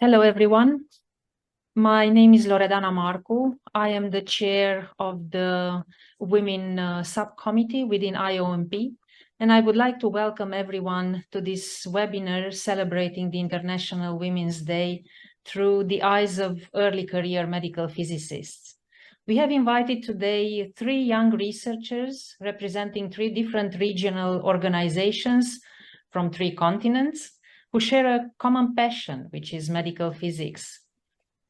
Hello, everyone. My name is Loredana Marcu. I am the chair of the Women Subcommittee within IOMP, and I would like to welcome everyone to this webinar celebrating the International Women's Day through the eyes of early career medical physicists. We have invited today 3 young researchers representing 3 different regional organizations from 3 continents who share a common passion, which is medical physics.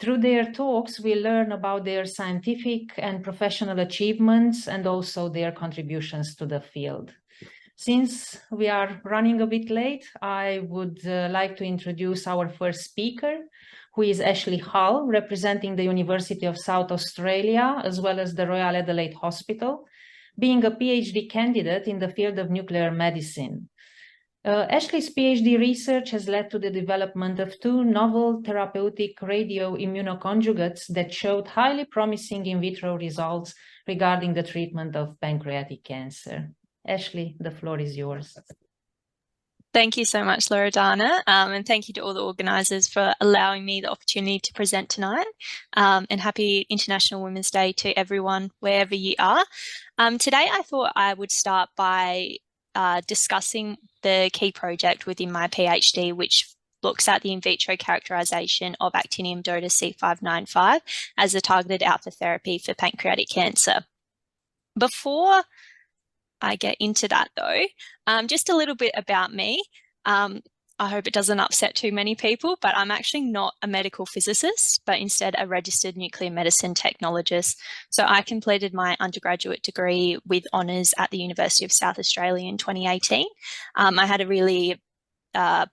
Through their talks, we learn about their scientific and professional achievements and also their contributions to the field. Since we are running a bit late, I would like to introduce our first speaker, who is Ashleigh, representing the University of South Australia, as well as the Royal Adelaide Hospital, being a PhD candidate in the field of nuclear medicine. Ashleigh's PhD research has led to the development of 2 novel therapeutic radioimmunoconjugates that showed highly promising in vitro results regarding the treatment of pancreatic cancer. Ashleigh, the floor is yours. Thank you so much, Loredana, and thank you to all the organisers for allowing me the opportunity to present tonight. And happy International Women's Day to everyone, wherever you are. Today, I thought I would start by discussing the key project within my PhD, which looks at the in vitro characterization of actinium DOTA C595 as a targeted alpha therapy for pancreatic cancer. Before I get into that though, just a little bit about me. I hope it doesn't upset too many people, but I'm actually not a medical physicist, but instead a registered nuclear medicine technologist. So I completed my undergraduate degree with honours at the University of South Australia in 2018. I had a really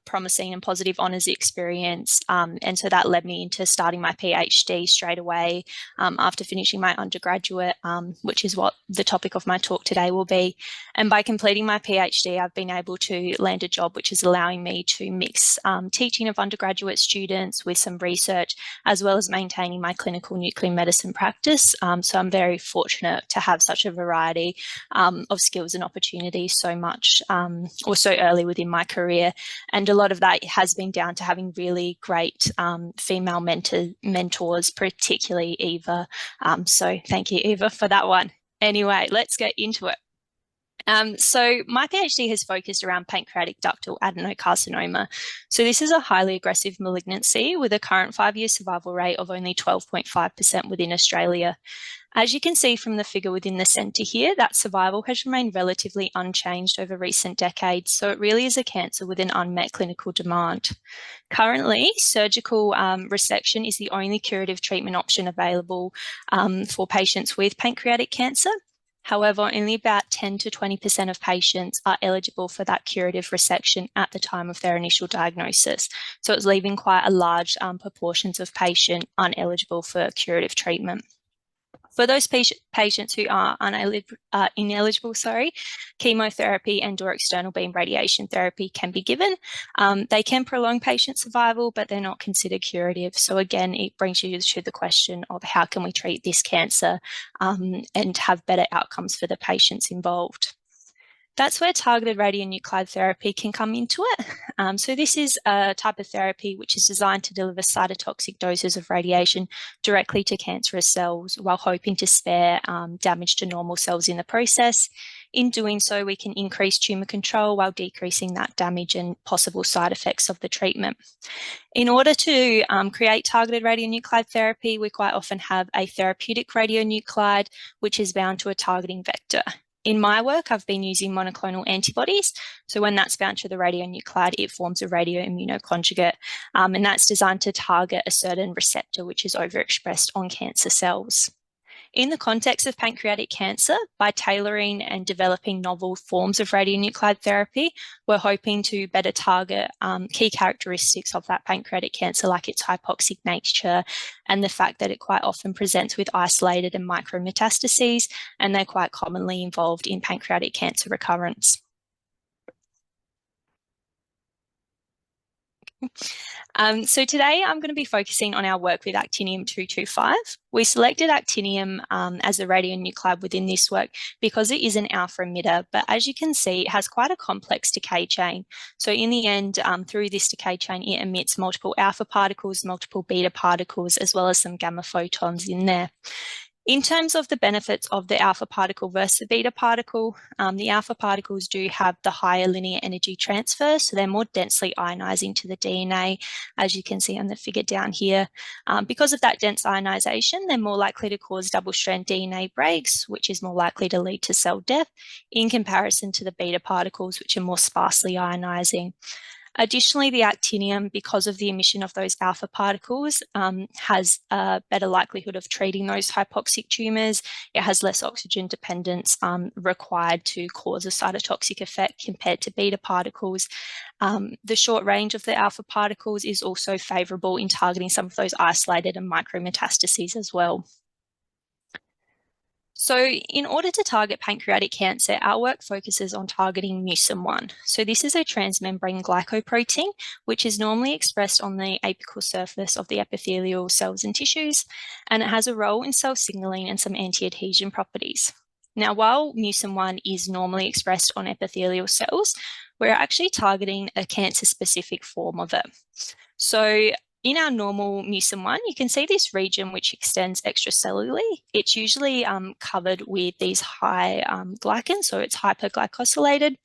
promising and positive honours experience, and so that led me into starting my PhD straight away after finishing my undergraduate, which is what the topic of my talk today will be. And by completing my PhD, I've been able to land a job which is allowing me to mix teaching of undergraduate students with some research, as well as maintaining my clinical nuclear medicine practice. So I'm very fortunate to have such a variety of skills and opportunities so much or so early within my career. And a lot of that has been down to having really great female mentors, particularly Eva. So thank you, Eva, for that one. Anyway, let's get into it. So my PhD has focused around pancreatic ductal adenocarcinoma. So this is a highly aggressive malignancy with a current 5-year survival rate of only 12.5% within Australia. As you can see from the figure within the centre here, that survival has remained relatively unchanged over recent decades, so it really is a cancer with an unmet clinical demand. Currently, surgical resection is the only curative treatment option available for patients with pancreatic cancer. However, only about 10 to 20% of patients are eligible for that curative resection at the time of their initial diagnosis. So it's leaving quite a large proportions of patients ineligible for curative treatment. For those patients who are ineligible, chemotherapy and/or external beam radiation therapy can be given. They can prolong patient survival, but they're not considered curative. So again, it brings you to the question of how can we treat this cancer and have better outcomes for the patients involved. That's where targeted radionuclide therapy can come into it. So this is a type of therapy which is designed to deliver cytotoxic doses of radiation directly to cancerous cells while hoping to spare damage to normal cells in the process. In doing so, we can increase tumour control while decreasing that damage and possible side effects of the treatment. In order to create targeted radionuclide therapy, we quite often have a therapeutic radionuclide which is bound to a targeting vector. In my work, I've been using monoclonal antibodies. So when that's bound to the radionuclide, it forms a radioimmunoconjugate, and that's designed to target a certain receptor which is overexpressed on cancer cells. In the context of pancreatic cancer, by tailoring and developing novel forms of radionuclide therapy, we're hoping to better target key characteristics of that pancreatic cancer, like its hypoxic nature and the fact that it quite often presents with isolated and micrometastases, and they're quite commonly involved in pancreatic cancer recurrence. So today I'm going to be focusing on our work with actinium-225. We selected actinium as a radionuclide within this work because it is an alpha emitter, but as you can see, it has quite a complex decay chain. So in the end, through this decay chain, it emits multiple alpha particles, multiple beta particles, as well as some gamma photons in there. In terms of the benefits of the alpha particle versus the beta particle, the alpha particles do have the higher linear energy transfer, so they're more densely ionizing to the DNA, as you can see on the figure down here. Because of that dense ionization, they're more likely to cause double-strand DNA breaks, which is more likely to lead to cell death, in comparison to the beta particles, which are more sparsely ionizing. Additionally, the actinium, because of the emission of those alpha particles, has a better likelihood of treating those hypoxic tumours. It has less oxygen dependence required to cause a cytotoxic effect compared to beta particles. The short range of the alpha particles is also favourable in targeting some of those isolated and micrometastases as well. So in order to target pancreatic cancer, our work focuses on targeting mucin-1. So this is a transmembrane glycoprotein, which is normally expressed on the apical surface of the epithelial cells and tissues, and it has a role in cell signaling and some anti-adhesion properties. Now, while mucin-1 is normally expressed on epithelial cells, we're actually targeting a cancer-specific form of it. So in our normal mucin-1, you can see this region which extends extracellularly. It's usually covered with these high glycans, so it's hyperglycosylated.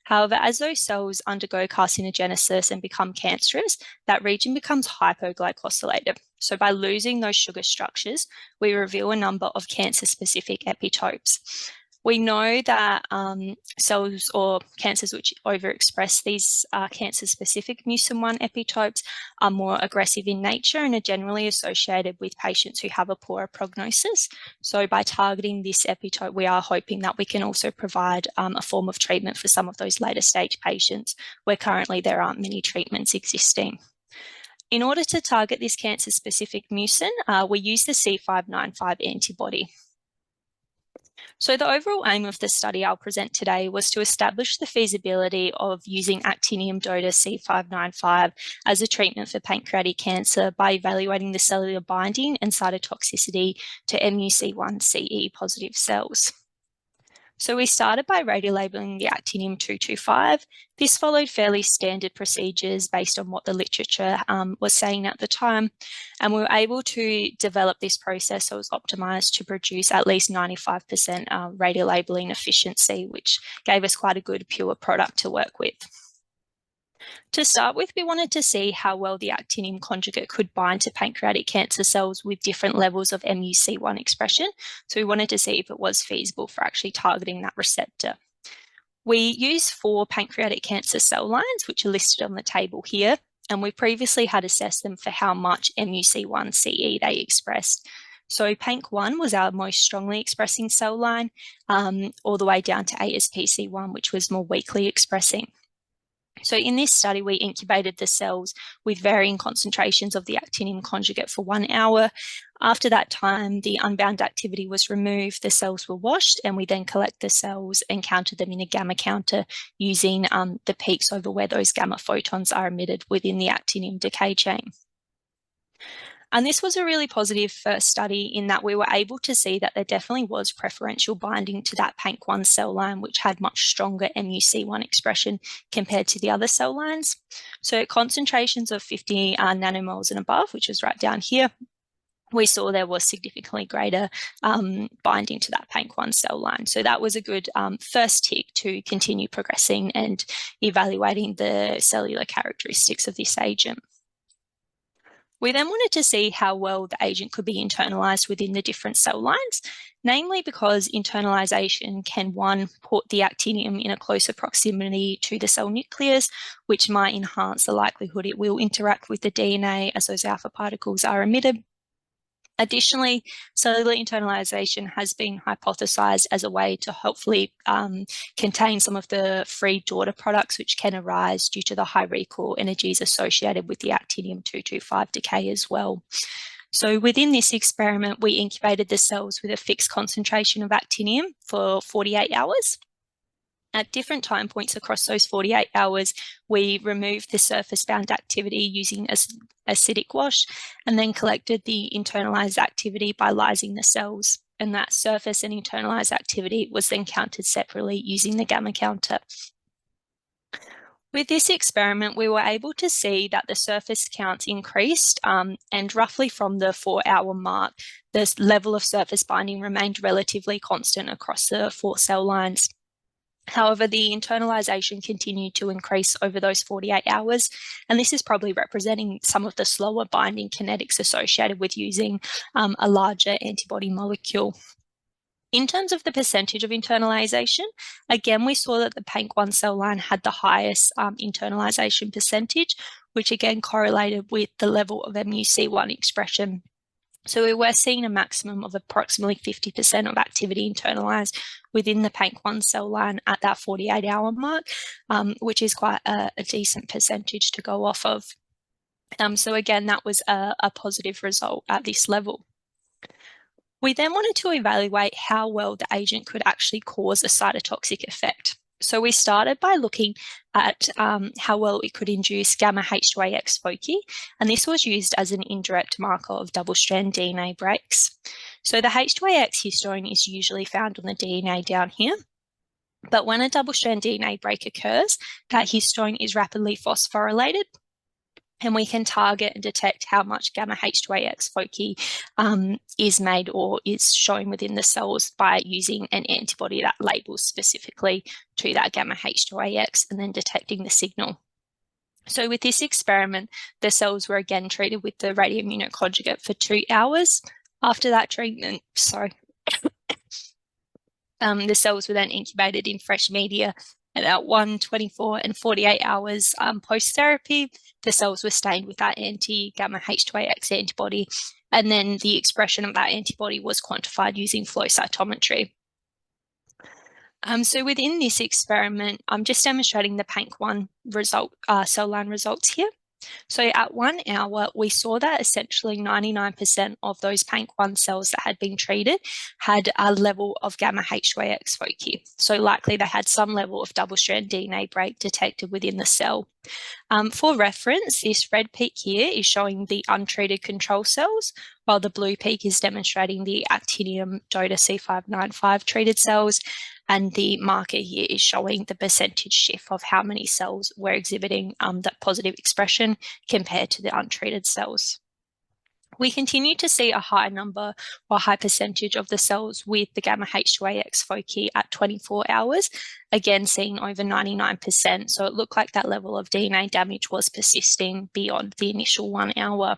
However, as those cells undergo carcinogenesis and become cancerous, that region becomes hypoglycosylated. So by losing those sugar structures, we reveal a number of cancer-specific epitopes. We know that cells or cancers which overexpress these cancer-specific mucin-1 epitopes are more aggressive in nature and are generally associated with patients who have a poorer prognosis. So by targeting this epitope, we are hoping that we can also provide a form of treatment for some of those later stage patients where currently there aren't many treatments existing. In order to target this cancer-specific mucin, we use the C595 antibody. So the overall aim of the study I'll present today was to establish the feasibility of using actinium DOTA C595 as a treatment for pancreatic cancer by evaluating the cellular binding and cytotoxicity to MUC1-CE positive cells. So we started by radiolabeling the actinium-225. This followed fairly standard procedures based on what the literature was saying at the time. And we were able to develop this process so it was optimized to produce at least 95% radiolabeling efficiency, which gave us quite a good pure product to work with. To start with, we wanted to see how well the actinium conjugate could bind to pancreatic cancer cells with different levels of MUC1 expression. So we wanted to see if it was feasible for actually targeting that receptor. We used 4 pancreatic cancer cell lines, which are listed on the table here, and we previously had assessed them for how much MUC1-CE they expressed. So PANC1 was our most strongly expressing cell line, all the way down to ASPC1, which was more weakly expressing. So in this study, we incubated the cells with varying concentrations of the actinium conjugate for 1 hour. After that time, the unbound activity was removed, the cells were washed, and we then collect the cells and counted them in a gamma counter using the peaks over where those gamma photons are emitted within the actinium decay chain. And this was a really positive first study in that we were able to see that there definitely was preferential binding to that PANC1 cell line, which had much stronger MUC1 expression compared to the other cell lines. So at concentrations of 50 nanomoles and above, which was right down here, we saw there was significantly greater binding to that PANC1 cell line. So that was a good first tick to continue progressing and evaluating the cellular characteristics of this agent. We then wanted to see how well the agent could be internalized within the different cell lines, namely because internalization can, 1, put the actinium in a closer proximity to the cell nucleus, which might enhance the likelihood it will interact with the DNA as those alpha particles are emitted. Additionally, cellular internalization has been hypothesized as a way to hopefully contain some of the free daughter products which can arise due to the high recall energies associated with the actinium-225 decay as well. So within this experiment, we incubated the cells with a fixed concentration of actinium for 48 hours. At different time points across those 48 hours, we removed the surface-bound activity using acidic wash and then collected the internalised activity by lysing the cells. And that surface and internalised activity was then counted separately using the gamma counter. With this experiment, we were able to see that the surface counts increased and roughly from the 4-hour mark, the level of surface binding remained relatively constant across the 4 cell lines. However, the internalisation continued to increase over those 48 hours, and this is probably representing some of the slower binding kinetics associated with using a larger antibody molecule. In terms of the percentage of internalisation, again, we saw that the PANC1 cell line had the highest internalisation percentage, which again correlated with the level of MUC1 expression. So we were seeing a maximum of approximately 50% of activity internalised within the PANC1 cell line at that 48-hour mark, which is quite a decent percentage to go off of. So again, that was a positive result at this level. We then wanted to evaluate how well the agent could actually cause a cytotoxic effect. So we started by looking at how well it could induce gamma-H2AX foci, and this was used as an indirect marker of double-strand DNA breaks. So the H2AX histone is usually found on the DNA down here, but when a double-strand DNA break occurs, that histone is rapidly phosphorylated, and we can target and detect how much gamma-H2AX foci is made or is shown within the cells by using an antibody that labels specifically to that gamma-H2AX and then detecting the signal. So with this experiment, the cells were again treated with the radioimmunoconjugate for 2 hours. After that treatment, the cells were then incubated in fresh media. At 1, 24, and 48 hours post-therapy, the cells were stained with that anti-gamma-H2AX antibody, and then the expression of that antibody was quantified using flow cytometry. So within this experiment, I'm just demonstrating the PANC1 cell line results here. So at 1 hour, we saw that essentially 99% of those PANC1 cells that had been treated had a level of gamma-H2AX foci. So likely they had some level of double-strand DNA break detected within the cell. For reference, this red peak here is showing the untreated control cells, while the blue peak is demonstrating the actinium DOTA C595 treated cells, and the marker here is showing the percentage shift of how many cells were exhibiting that positive expression compared to the untreated cells. We continue to see a high number or high percentage of the cells with the gamma-H2AX foci at 24 hours, again seeing over 99%. So it looked like that level of DNA damage was persisting beyond the initial 1 hour.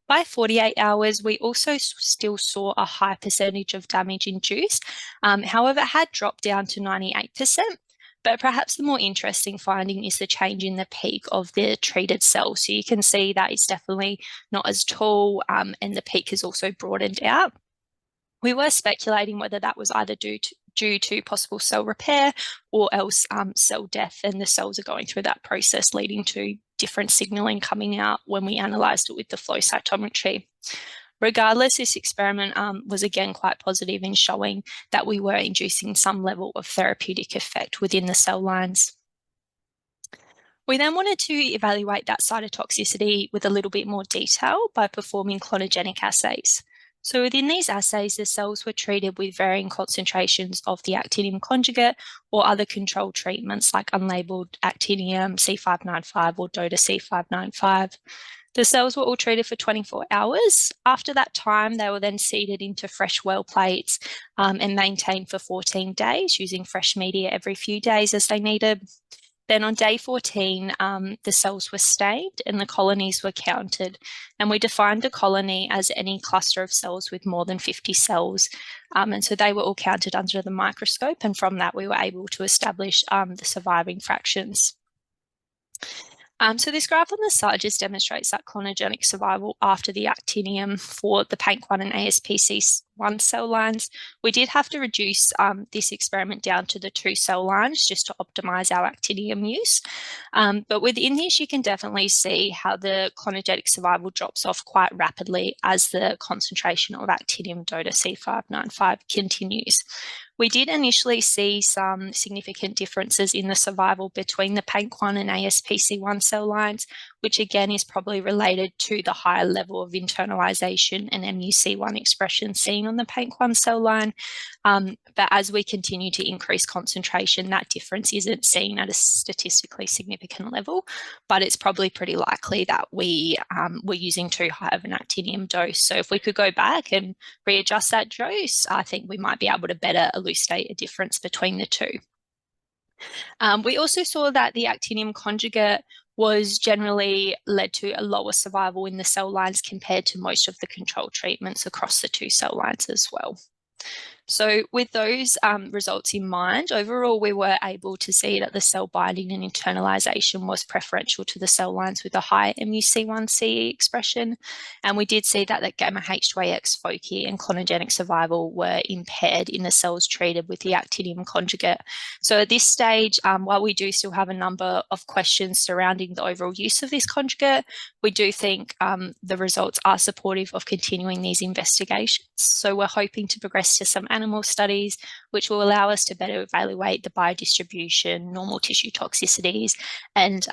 By 48 hours, we also still saw a high percentage of damage induced. However, it had dropped down to 98%. But perhaps the more interesting finding is the change in the peak of the treated cells. So you can see that it's definitely not as tall, and the peak has also broadened out. We were speculating whether that was either due to possible cell repair or else cell death, and the cells are going through that process, leading to different signalling coming out when we analysed it with the flow cytometry. Regardless, this experiment was again quite positive in showing that we were inducing some level of therapeutic effect within the cell lines. We then wanted to evaluate that cytotoxicity with a little bit more detail by performing clonogenic assays. So within these assays, the cells were treated with varying concentrations of the actinium conjugate or other control treatments like unlabeled actinium C595 or DOTA C595. The cells were all treated for 24 hours. After that time, they were then seeded into fresh well plates and maintained for 14 days using fresh media every few days as they needed. Then on day 14, the cells were stained and the colonies were counted. And we defined a colony as any cluster of cells with more than 50 cells. And so they were all counted under the microscope. And from that, we were able to establish the surviving fractions. So this graph on the side just demonstrates that clonogenic survival after the actinium for the PANC1 and ASPC 1 cell lines. We did have to reduce this experiment down to the 2 cell lines just to optimize our actinium use. But within this, you can definitely see how the clonogenic survival drops off quite rapidly as the concentration of actinium DOTA C595 continues. We did initially see some significant differences in the survival between the PANC1 and ASPC1 cell lines, which again is probably related to the higher level of internalization and MUC1 expression seen on the PANC1 cell line. But as we continue to increase concentration, that difference isn't seen at a statistically significant level, but it's probably pretty likely that we were using too high of an actinium dose. So if we could go back and readjust that dose, I think we might be able to better elucidate a difference between the two. We also saw that the actinium conjugate was generally led to a lower survival in the cell lines compared to most of the control treatments across the 2 cell lines as well. So with those results in mind, overall, we were able to see that the cell binding and internalization was preferential to the cell lines with a high MUC1 expression. And we did see that the gamma H2AX foci and clonogenic survival were impaired in the cells treated with the actinium conjugate. So at this stage, while we do still have a number of questions surrounding the overall use of this conjugate, we do think the results are supportive of continuing these investigations. So we're hoping to progress to some animal studies, which will allow us to better evaluate the biodistribution, normal tissue toxicities, and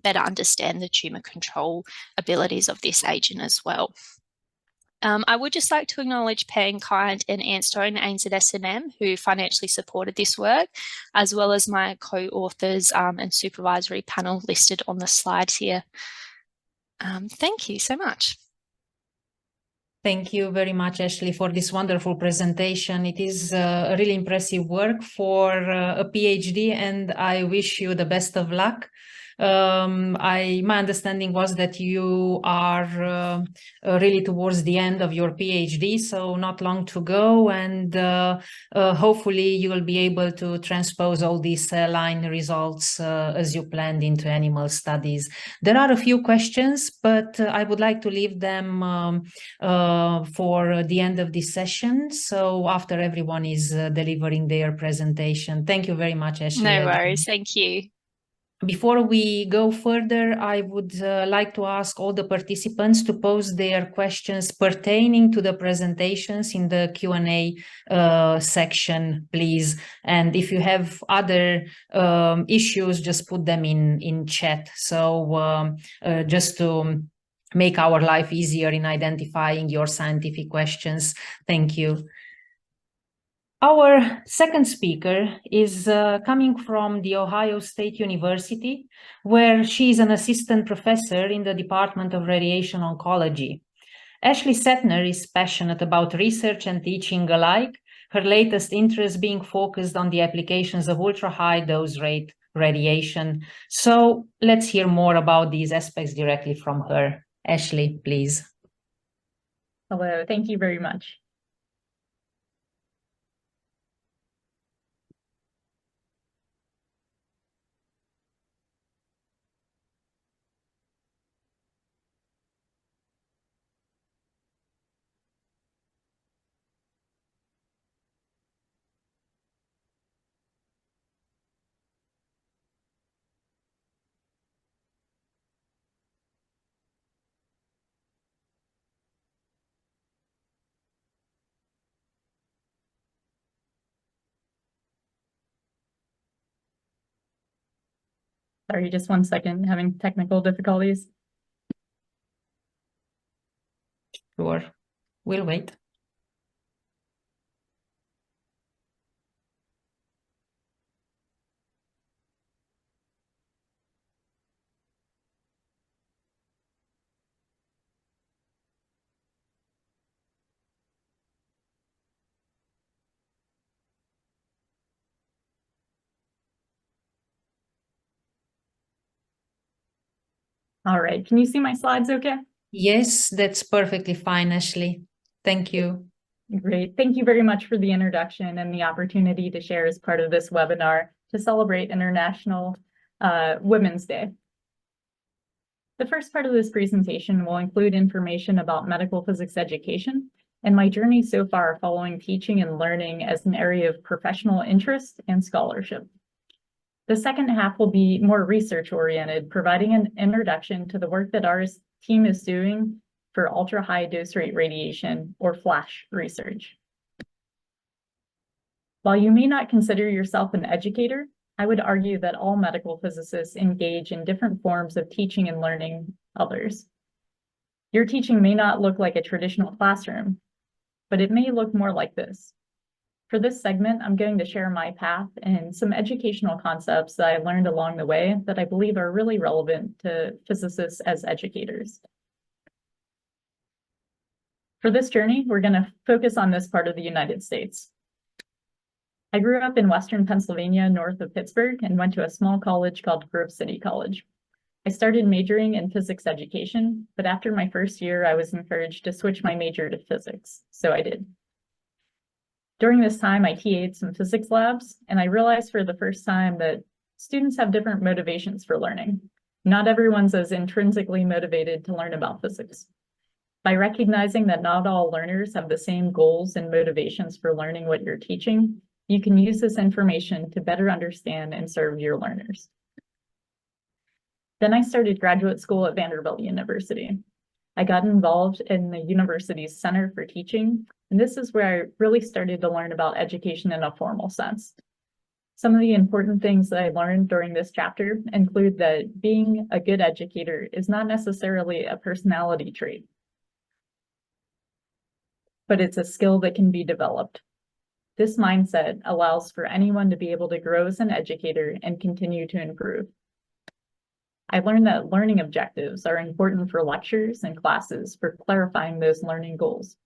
better understand the tumour control abilities of this agent as well. I would just like to acknowledge Pankind and Anstone ANZSNM, who financially supported this work, as well as my co-authors and supervisory panel listed on the slides here. Thank you so much. Thank you very much, Ashleigh, for this wonderful presentation. It is a really impressive work for a PhD, and I wish you the best of luck. My understanding was that you are really towards the end of your PhD, so not long to go, and hopefully you will be able to transpose all these cell line results as you planned into animal studies. There are a few questions, but I would like to leave them for the end of this session, so after everyone is delivering their presentation. Thank you very much, Ashleigh. No worries, thank you. Before we go further, I would like to ask all the participants to pose their questions pertaining to the presentations in the Q&A section, please. And if you have other issues, just put them in chat. So just to make our life easier in identifying your scientific questions. Thank you. Our second speaker is coming from the Ohio State University, where she is an assistant professor in the Department of Radiation Oncology. Ashleigh Setner is passionate about research and teaching alike, her latest interest being focused on the applications of ultra-high dose rate radiation. So let's hear more about these aspects directly from her. Ashleigh, please. Hello, thank you very much. Sorry, just 1 second, having technical difficulties. Sure, we'll wait. All right, can you see my slides okay? Yes, that's perfectly fine, Ashleigh. Thank you. Great. Thank you very much for the introduction and the opportunity to share as part of this webinar to celebrate International Women's Day. The first part of this presentation will include information about medical physics education and my journey so far following teaching and learning as an area of professional interest and scholarship. The second half will be more research-oriented, providing an introduction to the work that our team is doing for ultra-high dose rate radiation, or FLASH research. While you may not consider yourself an educator, I would argue that all medical physicists engage in different forms of teaching and learning others. Your teaching may not look like a traditional classroom, but it may look more like this. For this segment, I'm going to share my path and some educational concepts that I learned along the way that I believe are really relevant to physicists as educators. For this journey, we're going to focus on this part of the United States. I grew up in Western Pennsylvania, north of Pittsburgh, and went to a small college called Grove City College. I started majoring in physics education, but after my first year, I was encouraged to switch my major to physics, so I did. During this time, I TA'd some physics labs, and I realized for the first time that students have different motivations for learning. Not everyone's as intrinsically motivated to learn about physics. By recognizing that not all learners have the same goals and motivations for learning what you're teaching, you can use this information to better understand and serve your learners. Then I started graduate school at Vanderbilt University. I got involved in the university's Center for Teaching, and this is where I really started to learn about education in a formal sense. Some of the important things that I learned during this chapter include that being a good educator is not necessarily a personality trait, but it's a skill that can be developed. This mindset allows for anyone to be able to grow as an educator and continue to improve. I learned that learning objectives are important for lectures and classes for clarifying those learning goals.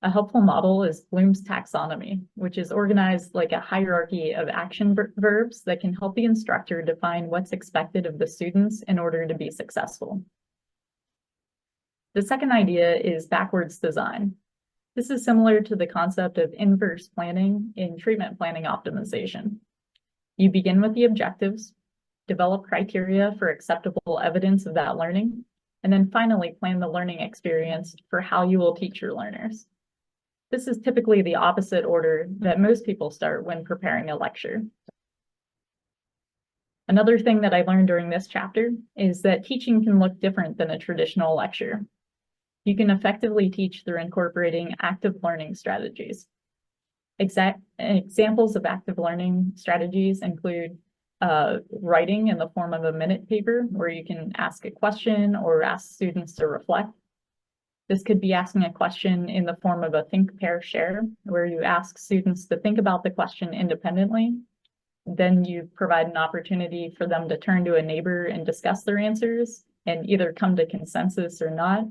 A helpful model is Bloom's taxonomy, which is organized like a hierarchy of action verbs that can help the instructor define what's expected of the students in order to be successful. The second idea is backwards design. This is similar to the concept of inverse planning in treatment planning optimization. You begin with the objectives, develop criteria for acceptable evidence of that learning, and then finally plan the learning experience for how you will teach your learners. This is typically the opposite order that most people start when preparing a lecture. Another thing that I learned during this chapter is that teaching can look different than a traditional lecture. You can effectively teach through incorporating active learning strategies. Examples of active learning strategies include writing in the form of a minute paper where you can ask a question or ask students to reflect. This could be asking a question in the form of a think, pair, share, where you ask students to think about the question independently. Then you provide an opportunity for them to turn to a neighbor and discuss their answers and either come to consensus or not,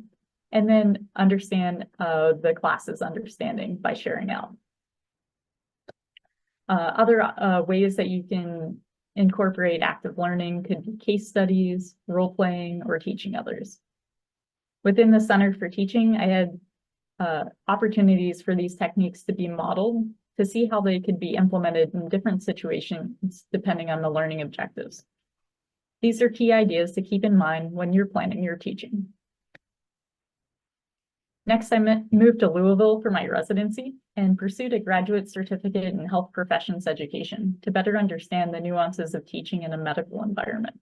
and then understand the class's understanding by sharing out. Other ways that you can incorporate active learning could be case studies, role-playing, or teaching others. Within the Center for Teaching, I had opportunities for these techniques to be modeled to see how they could be implemented in different situations depending on the learning objectives. These are key ideas to keep in mind when you're planning your teaching. Next, I moved to Louisville for my residency and pursued a graduate certificate in health professions education to better understand the nuances of teaching in a medical environment.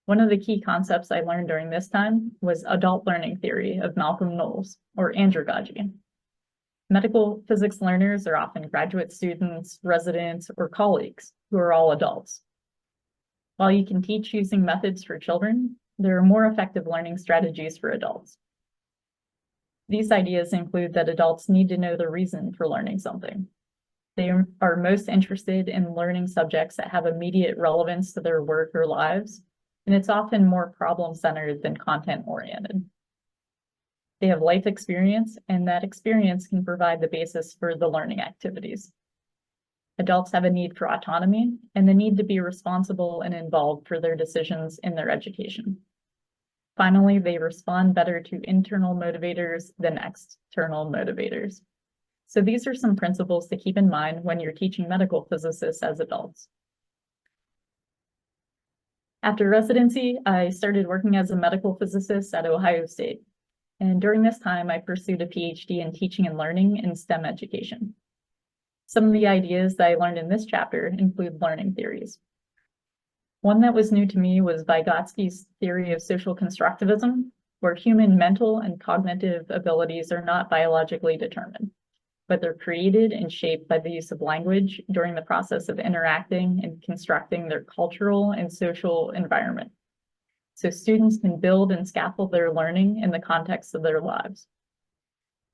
One of the key concepts I learned during this time was adult learning theory of Malcolm Knowles, or andragogy. Medical physics learners are often graduate students, residents, or colleagues who are all adults. While you can teach using methods for children, there are more effective learning strategies for adults. These ideas include that adults need to know the reason for learning something. They are most interested in learning subjects that have immediate relevance to their work or lives, and it's often more problem-centered than content-oriented. They have life experience, and that experience can provide the basis for the learning activities. Adults have a need for autonomy and the need to be responsible and involved for their decisions in their education. Finally, they respond better to internal motivators than external motivators. So these are some principles to keep in mind when you're teaching medical physicists as adults. After residency, I started working as a medical physicist at Ohio State. And during this time, I pursued a PhD in teaching and learning in STEM education. Some of the ideas that I learned in this chapter include learning theories. One that was new to me was Vygotsky's theory of social constructivism, where human mental and cognitive abilities are not biologically determined, but they're created and shaped by the use of language during the process of interacting and constructing their cultural and social environment. So students can build and scaffold their learning in the context of their lives.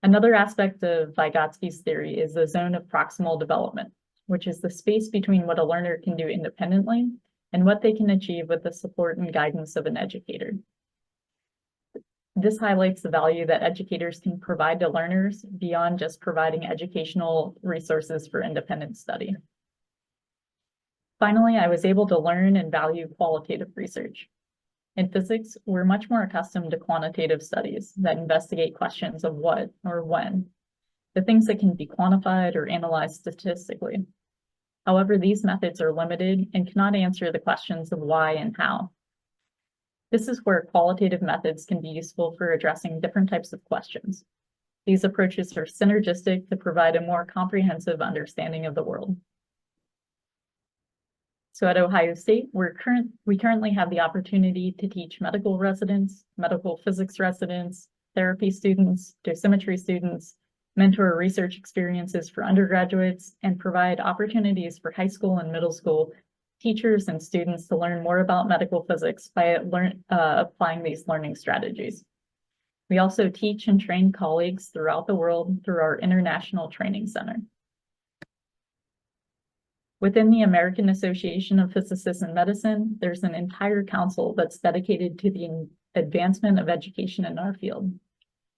Another aspect of Vygotsky's theory is the zone of proximal development, which is the space between what a learner can do independently and what they can achieve with the support and guidance of an educator. This highlights the value that educators can provide to learners beyond just providing educational resources for independent study. Finally, I was able to learn and value qualitative research. In physics, we're much more accustomed to quantitative studies that investigate questions of what or when, the things that can be quantified or analyzed statistically. However, these methods are limited and cannot answer the questions of why and how. This is where qualitative methods can be useful for addressing different types of questions. These approaches are synergistic to provide a more comprehensive understanding of the world. So at Ohio State, we currently have the opportunity to teach medical residents, medical physics residents, therapy students, dosimetry students, mentor research experiences for undergraduates, and provide opportunities for high school and middle school teachers and students to learn more about medical physics by applying these learning strategies. We also teach and train colleagues throughout the world through our International Training Center. Within the American Association of Physicists in Medicine, there's an entire council that's dedicated to the advancement of education in our field.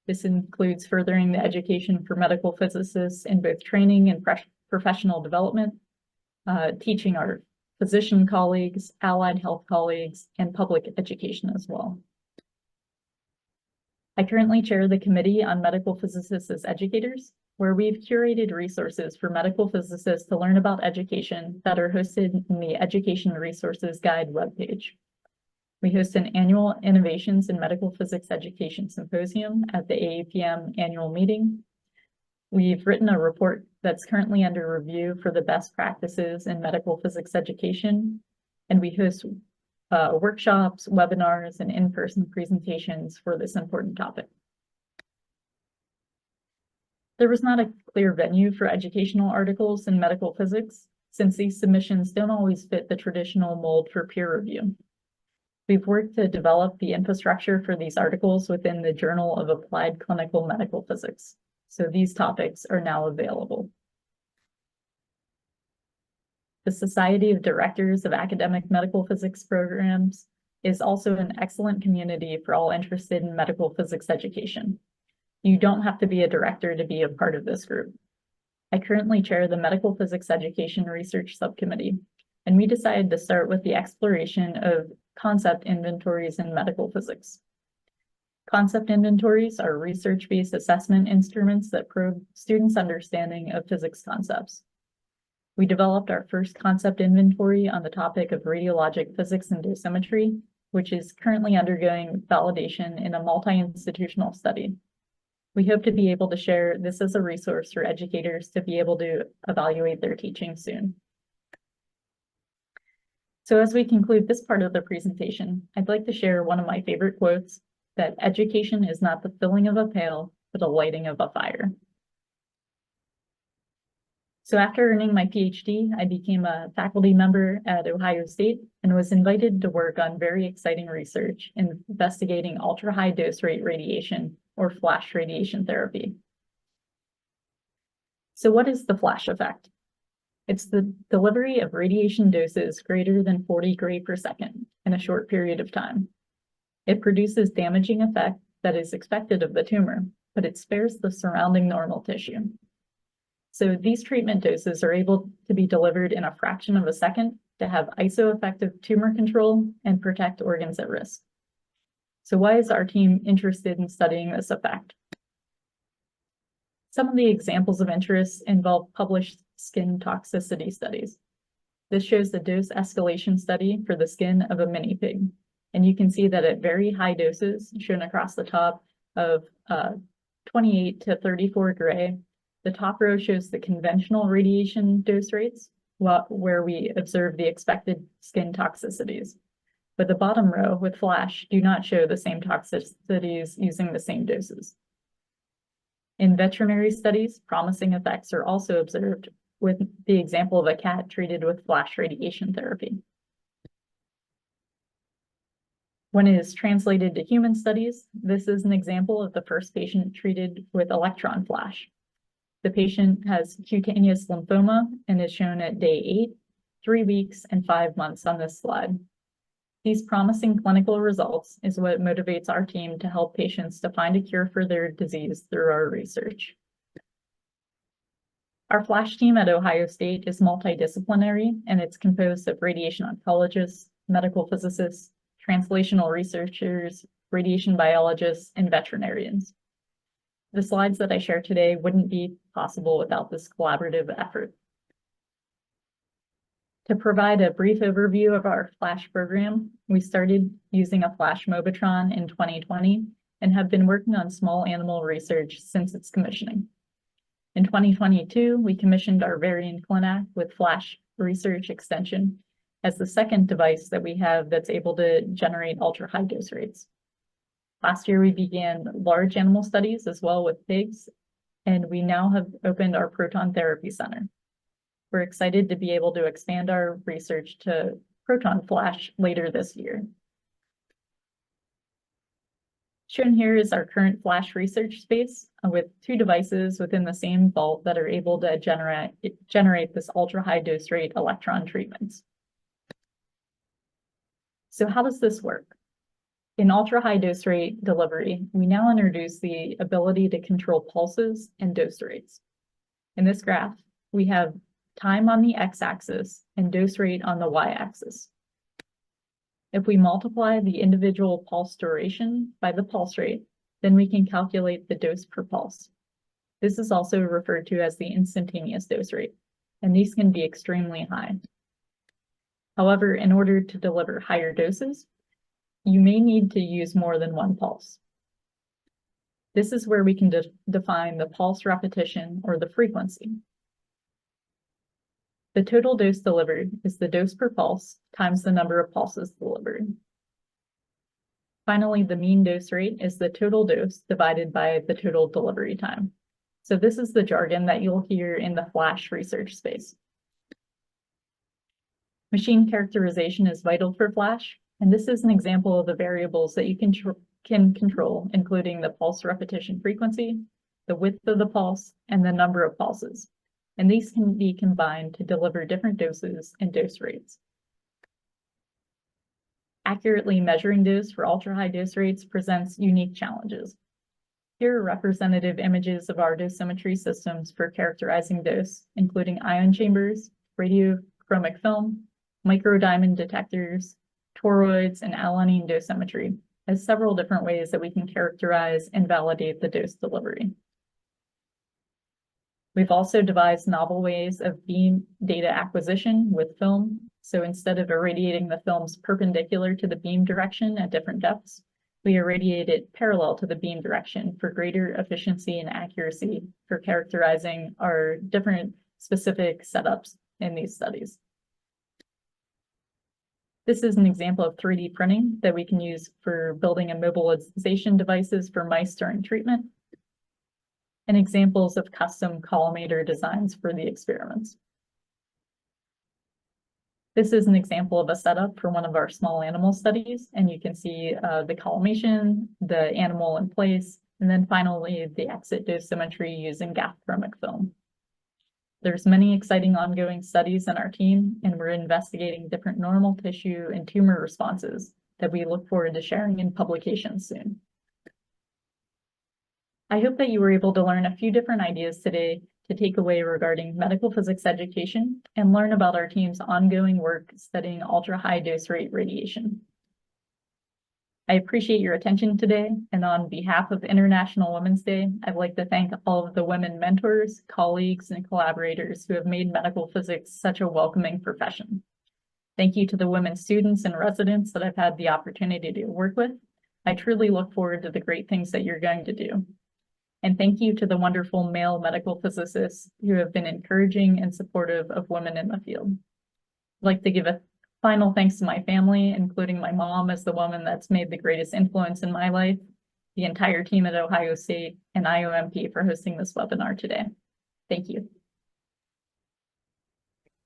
This includes furthering the education for medical physicists in both training and professional development, teaching our physician colleagues, allied health colleagues, and public education as well. I currently chair the Committee on Medical Physicists as Educators, where we've curated resources for medical physicists to learn about education that are hosted in the Education Resources Guide webpage. We host an annual Innovations in Medical Physics Education Symposium at the AAPM annual meeting. We've written a report that's currently under review for the best practices in medical physics education, and we host workshops, webinars, and in-person presentations for this important topic. There was not a clear venue for educational articles in medical physics, since these submissions don't always fit the traditional mold for peer review. We've worked to develop the infrastructure for these articles within the Journal of Applied Clinical Medical Physics, so these topics are now available. The Society of Directors of Academic Medical Physics Programs is also an excellent community for all interested in medical physics education. You don't have to be a director to be a part of this group. I currently chair the Medical Physics Education Research Subcommittee, and we decided to start with the exploration of concept inventories in medical physics. Concept inventories are research-based assessment instruments that probe students' understanding of physics concepts. We developed our first concept inventory on the topic of radiologic physics and dosimetry, which is currently undergoing validation in a multi-institutional study. We hope to be able to share this as a resource for educators to be able to evaluate their teaching soon. So as we conclude this part of the presentation, I'd like to share one of my favorite quotes, that education is not the filling of a pail, but a lighting of a fire. So after earning my PhD, I became a faculty member at Ohio State and was invited to work on very exciting research in investigating ultra-high dose rate radiation, or flash radiation therapy. So what is the flash effect? It's the delivery of radiation doses greater than 40 gray per second in a short period of time. It produces damaging effect that is expected of the tumor, but it spares the surrounding normal tissue. So these treatment doses are able to be delivered in a fraction of a second to have iso-effective tumor control and protect organs at risk. So why is our team interested in studying this effect? Some of the examples of interest involve published skin toxicity studies. This shows the dose escalation study for the skin of a mini pig. And you can see that at very high doses, shown across the top, of 28 to 34 gray. The top row shows the conventional radiation dose rates, where we observe the expected skin toxicities. But the bottom row with flash do not show the same toxicities using the same doses. In veterinary studies, promising effects are also observed with the example of a cat treated with flash radiation therapy. When it is translated to human studies, this is an example of the first patient treated with electron flash. The patient has cutaneous lymphoma and is shown at day 8, 3 weeks, and 5 months on this slide. These promising clinical results is what motivates our team to help patients to find a cure for their disease through our research. Our FLASH team at Ohio State is multidisciplinary, and it's composed of radiation oncologists, medical physicists, translational researchers, radiation biologists, and veterinarians. The slides that I share today wouldn't be possible without this collaborative effort. To provide a brief overview of our FLASH program, we started using a FLASH Mobitron in 2020 and have been working on small animal research since its commissioning. In 2022, we commissioned our Varian Clinac with FLASH Research Extension as the second device that we have that's able to generate ultra-high dose rates. Last year, we began large animal studies as well with pigs, and we now have opened our Proton Therapy Center. We're excited to be able to expand our research to proton flash later this year. Shown here is our current flash research space with 2 devices within the same vault that are able to generate this ultra-high dose rate electron treatments. So how does this work? In ultra-high dose rate delivery, we now introduce the ability to control pulses and dose rates. In this graph, we have time on the x-axis and dose rate on the y-axis. If we multiply the individual pulse duration by the pulse rate, then we can calculate the dose per pulse. This is also referred to as the instantaneous dose rate, and these can be extremely high. However, in order to deliver higher doses, you may need to use more than one pulse. This is where we can define the pulse repetition or the frequency. The total dose delivered is the dose per pulse times the number of pulses delivered. Finally, the mean dose rate is the total dose divided by the total delivery time. So this is the jargon that you'll hear in the FLASH research space. Machine characterization is vital for FLASH, and this is an example of the variables that you can control, including the pulse repetition frequency, the width of the pulse, and the number of pulses. And these can be combined to deliver different doses and dose rates. Accurately measuring dose for ultra-high dose rates presents unique challenges. Here are representative images of our dosimetry systems for characterizing dose, including ion chambers, radiochromic film, microdiamond detectors, toroids, and alanine dosimetry, as several different ways that we can characterize and validate the dose delivery. We've also devised novel ways of beam data acquisition with film. So instead of irradiating the films perpendicular to the beam direction at different depths, we irradiate it parallel to the beam direction for greater efficiency and accuracy for characterizing our different specific setups in these studies. This is an example of 3D printing that we can use for building immobilization devices for mice during treatment, and examples of custom collimator designs for the experiments. This is an example of a setup for one of our small animal studies, and you can see the collimation, the animal in place, and then finally the exit dosimetry using gaphchromic film. There's many exciting ongoing studies in our team, and we're investigating different normal tissue and tumor responses that we look forward to sharing in publications soon. I hope that you were able to learn a few different ideas today to take away regarding medical physics education and learn about our team's ongoing work studying ultra-high dose rate radiation. I appreciate your attention today, and on behalf of International Women's Day, I'd like to thank all of the women mentors, colleagues, and collaborators who have made medical physics such a welcoming profession. Thank you to the women students and residents that I've had the opportunity to work with. I truly look forward to the great things that you're going to do. And thank you to the wonderful male medical physicists who have been encouraging and supportive of women in the field. I'd like to give a final thanks to my family, including my mom as the woman that's made the greatest influence in my life, the entire team at Ohio State, and IOMP for hosting this webinar today. Thank you.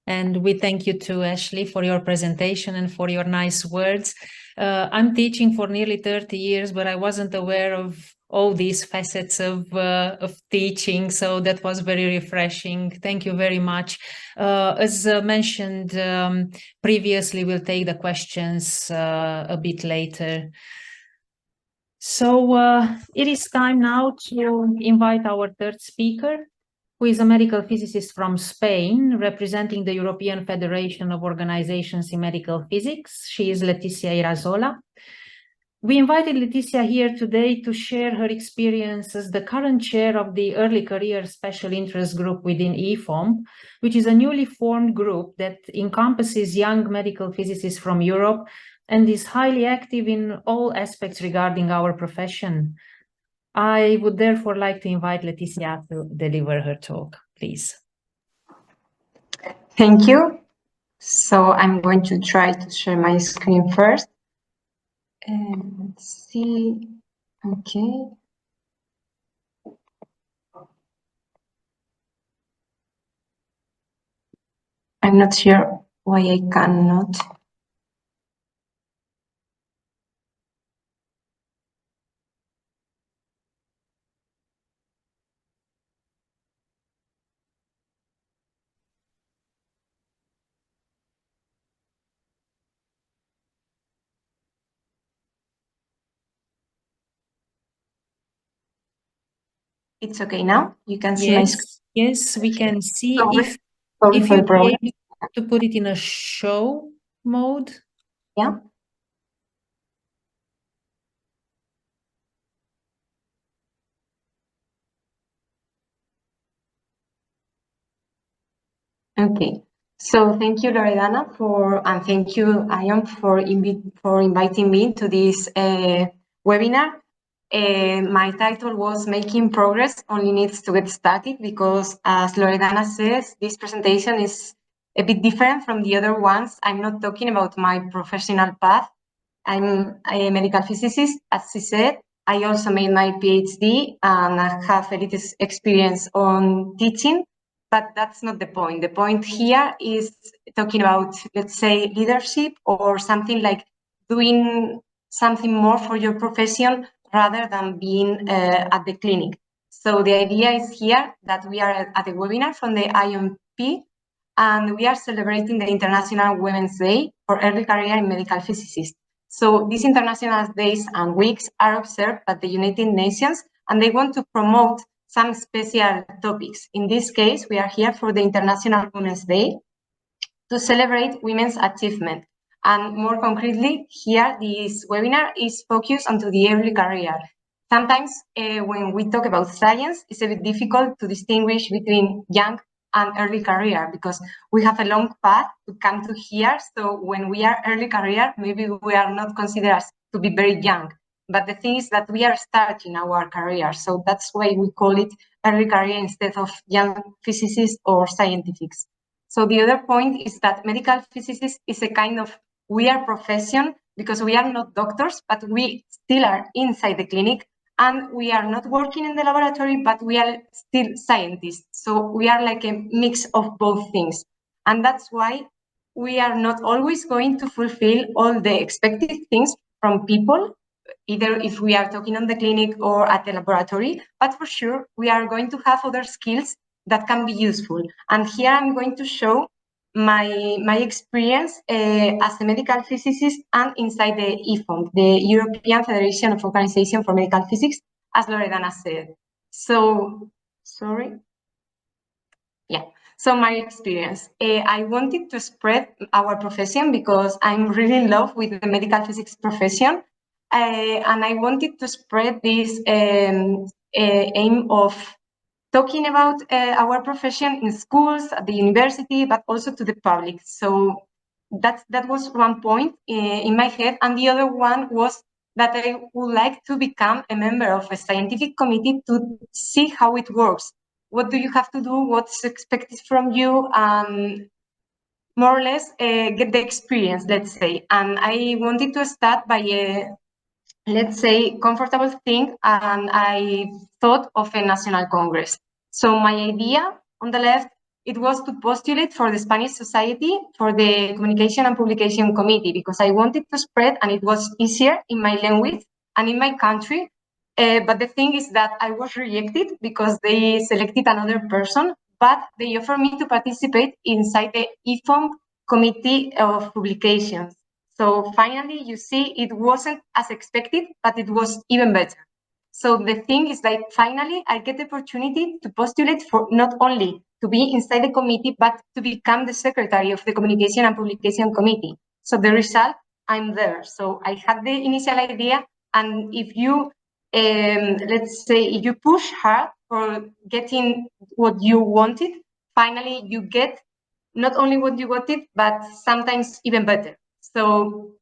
And we thank you too, Ashleigh, for your presentation and for your nice words. I'm teaching for nearly 30 years, but I wasn't aware of all these facets of teaching, so that was very refreshing. Thank you very much. As mentioned previously, we'll take the questions a bit later. So it is time now to invite our third speaker, who is a medical physicist from Spain, representing the European Federation of Organizations in Medical Physics. She is Leticia Irazola. We invited Leticia here today to share her experience as the current chair of the Early Career Special Interest Group within IFOMP, which is a newly formed group that encompasses young medical physicists from Europe and is highly active in all aspects regarding our profession. I would therefore like to invite Leticia to deliver her talk, please. Thank you. So I'm going to try to share my screen first. Let's see. Okay. I'm not sure why I cannot. It's okay now? You can see my screen? Yes, we can see. Sorry If for you the problem. be able to put it in a show mode. Yeah. Okay. So thank you, Loredana, and thank you, IOMP, for inviting me to this webinar. My title was Making Progress Only Needs to Get Started, because as Loredana says, this presentation is a bit different from the other ones. I'm not talking about my professional path. I'm a medical physicist, as she said. I also made my PhD and I have a little experience on teaching, but that's not the point. The point here is talking about, let's say, leadership or something like doing something more for your profession rather than being at the clinic. So the idea is here that we are at a webinar from the IOMP, and we are celebrating the International Women's Day for Early Career in Medical Physicists. So these international days and weeks are observed by the United Nations, and they want to promote some special topics. In this case, we are here for the International Women's Day to celebrate women's achievement. And more concretely, here, this webinar is focused onto the early career. Sometimes when we talk about science, it's a bit difficult to distinguish between young and early career, because we have a long path to come to here. So when we are early career, maybe we are not considered to be very young. But the thing is that we are starting our career. So that's why we call it early career instead of young physicists or scientists. So the other point is that medical physicists is a kind of weird profession, because we are not doctors, but we still are inside the clinic, and we are not working in the laboratory, but we are still scientists. So we are like a mix of both things. And that's why we are not always going to fulfill all the expected things from people, either if we are talking on the clinic or at the laboratory, but for sure, we are going to have other skills that can be useful. And here I'm going to show my experience as a medical physicist and inside the IFOMP, the European Federation of Organizations for Medical Physics, as Loredana said. So, sorry. Yeah. So my experience, I wanted to spread our profession because I'm really in love with the medical physics profession. And I wanted to spread this aim of talking about our profession in schools, at the university, but also to the public. So that was one point in my head. And the other one was that I would like to become a member of a scientific committee to see how it works. What do you have to do? What's expected from you? More or less get the experience, let's say. And I wanted to start by a, let's say, comfortable thing, and I thought of a national congress. So my idea on the left, it was to postulate for the Spanish Society for the Communication and Publication Committee, because I wanted to spread, and it was easier in my language and in my country. But the thing is that I was rejected because they selected another person, but they offered me to participate inside the IOMP Committee of Publications. So finally, you see, it wasn't as expected, but it was even better. So the thing is that finally, I get the opportunity to postulate for not only to be inside the committee, but to become the secretary of the Communication and Publication Committee. So the result, I'm there. So I had the initial idea, and if you, let's say, if you push hard for getting what you wanted, finally you get not only what you wanted, but sometimes even better. So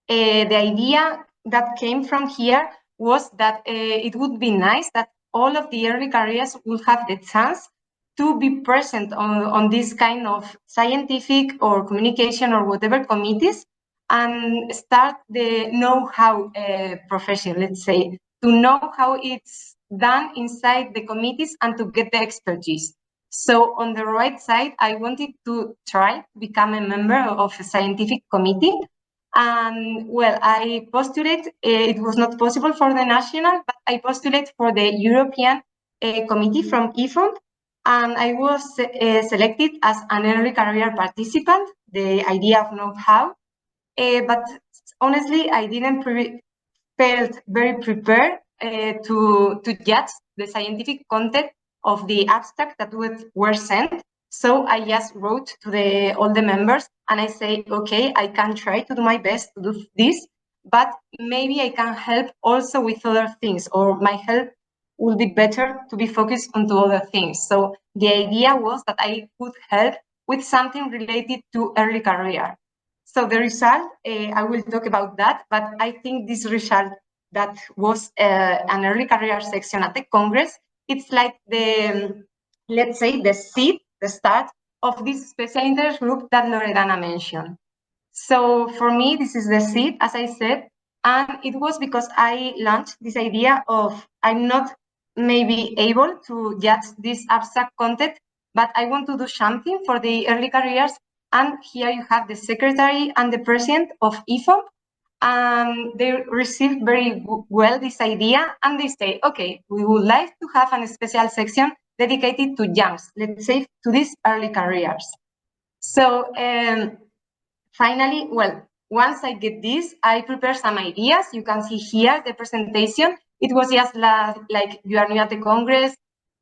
the idea that came from here was that it would be nice that all of the early careers will have the chance to be present on this kind of scientific or communication or whatever committees, and start the know-how profession, let's say, to know how it's done inside the committees and to get the expertise. So on the right side, I wanted to try to become a member of a scientific committee. And well, I postulated, it was not possible for the national, but I postulated for the European committee from IFOMP, and I was selected as an early career participant, the idea of know-how. But honestly, I didn't felt very prepared to judge the scientific content of the abstract that were sent. So I just wrote to all the members, and I say, okay, I can try to do my best to do this, but maybe I can help also with other things, or my help will be better to be focused on other things. So the idea was that I could help with something related to early career. So the result, I will talk about that, but I think this result that was an early career section at the Congress, it's like the, let's say, the seed, the start of this special interest group that Loredana mentioned. So for me, this is the seed, as I said, and it was because I launched this idea of I'm not maybe able to judge this abstract content, but I want to do something for the early careers. And here you have the secretary and the president of IFOMP, and they received very well this idea, and they say, okay, we would like to have a special section dedicated to youngs, let's say, to these early careers. So finally, well, once I get this, I prepare some ideas. You can see here the presentation. It was just like you are new at the Congress,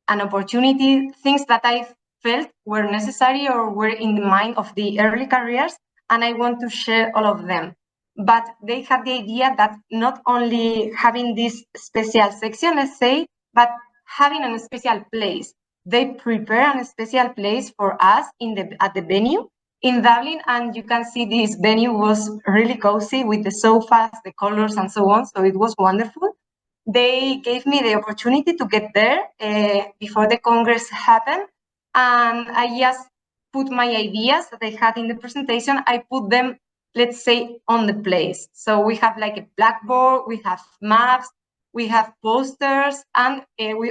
an opportunity, things that I felt were necessary or were in the mind of the early careers, and I want to share all of them. But they had the idea that not only having this special section, let's say, but having a special place. They prepare a special place for us at the venue in Dublin, and you can see this venue was really cozy with the sofas, the colors, and so on. So it was wonderful. They gave me the opportunity to get there before the Congress happened, and I just put my ideas that I had in the presentation, I put them, let's say, on the place. So we have like a blackboard, we have maps, we have posters, and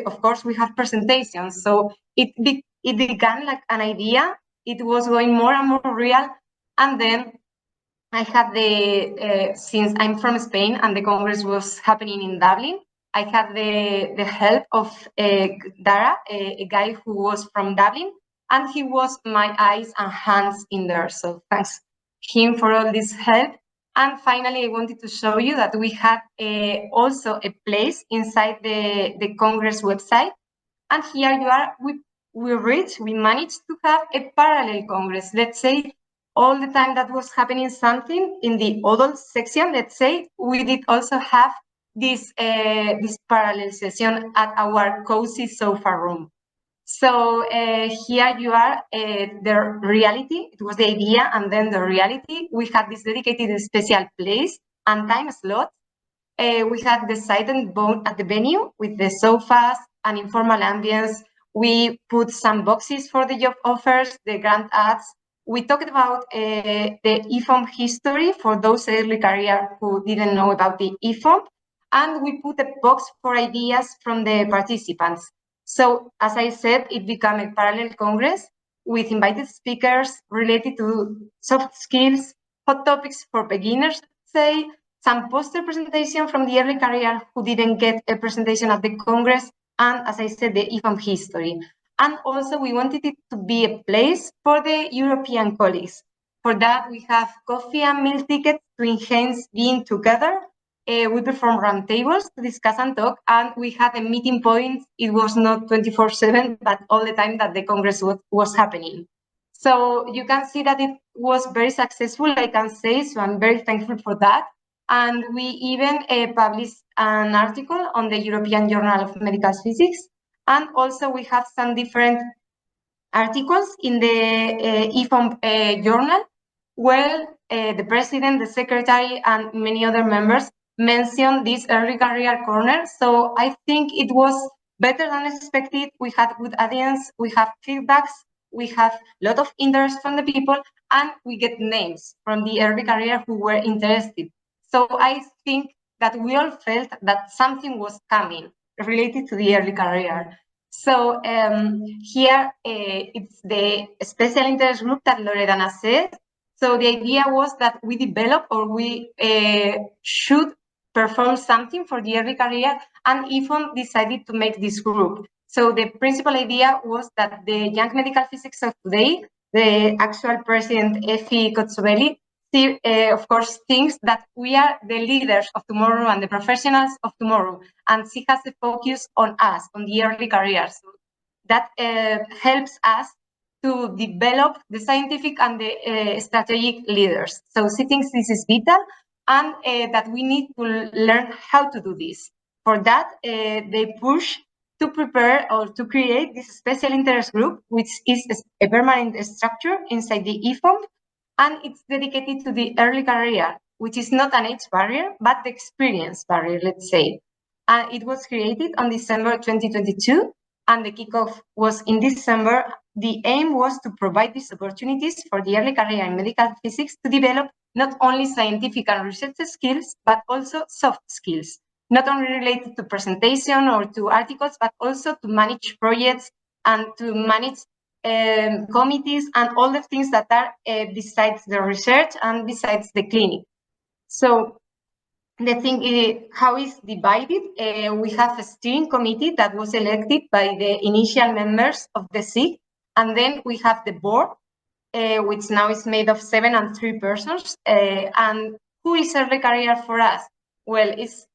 of course, we have presentations. So it began like an idea. It was going more and more real, and then I had since I'm from Spain and the Congress was happening in Dublin, I had the help of Dara, a guy who was from Dublin, and he was my eyes and hands in there. So thanks him for all this help. And finally, I wanted to show you that we had also a place inside the Congress website. And here you are, we managed to have a parallel Congress. Let's say all the time that was happening something in the adult section, let's say, we did also have this parallel session at our cozy sofa room. So here you are, the reality, it was the idea, and then the reality. We had this dedicated special place and time slot. We had the site at the venue with the sofas and informal ambience. We put some boxes for the job offers, the grant ads. We talked about the IFOMP history for those early career who didn't know about the IFOMP, and we put a box for ideas from the participants. So, as I said, it became a parallel congress with invited speakers related to soft skills, hot topics for beginners, say, some poster presentation from the early career who didn't get a presentation at the Congress, and as I said, the IFOMP history. And also we wanted it to be a place for the European colleagues. For that, we have coffee and meal tickets to enhance being together. We performed roundtables to discuss and talk, and we had a meeting point. It was not 24/7, but all the time that the Congress was happening. So you can see that it was very successful, I can say, so I'm very thankful for that. And we even published an article on the European Journal of Medical Physics. And also we have some different articles in the IFOMP journal, where the president, the secretary, and many other members mentioned this early career corner. So I think it was better than expected. We had good audience, we have feedbacks, we have a lot of interest from the people, and we get names from the early career who were interested. So I think that we all felt that something was coming related to the early career. So here it's the special interest group that Loredana said. So the idea was that we develop or we should perform something for the early career, and IFOMP decided to make this group. So the principal idea was that the young medical physics of today, the actual president, Effie Kotzobeli, of course, thinks that we are the leaders of tomorrow and the professionals of tomorrow, and she has a focus on us, on the early careers. So that helps us to develop the scientific and the strategic leaders. So she thinks this is vital, and that we need to learn how to do this. For that, they push to prepare or to create this special interest group, which is a permanent structure inside the IFOMP, and it's dedicated to the early career, which is not an age barrier, but the experience barrier, let's say. It was created on December 2022, and the kickoff was in December. The aim was to provide these opportunities for the early career in medical physics to develop not only scientific and research skills, but also soft skills, not only related to presentation or to articles, but also to manage projects and to manage committees and all the things that are besides the research and besides the clinic. So the thing is how it's divided. We have a steering committee that was elected by the initial members of the SIG, and then we have the board, which now is made of 7 and 3 persons. And who is early career for us? Well, it's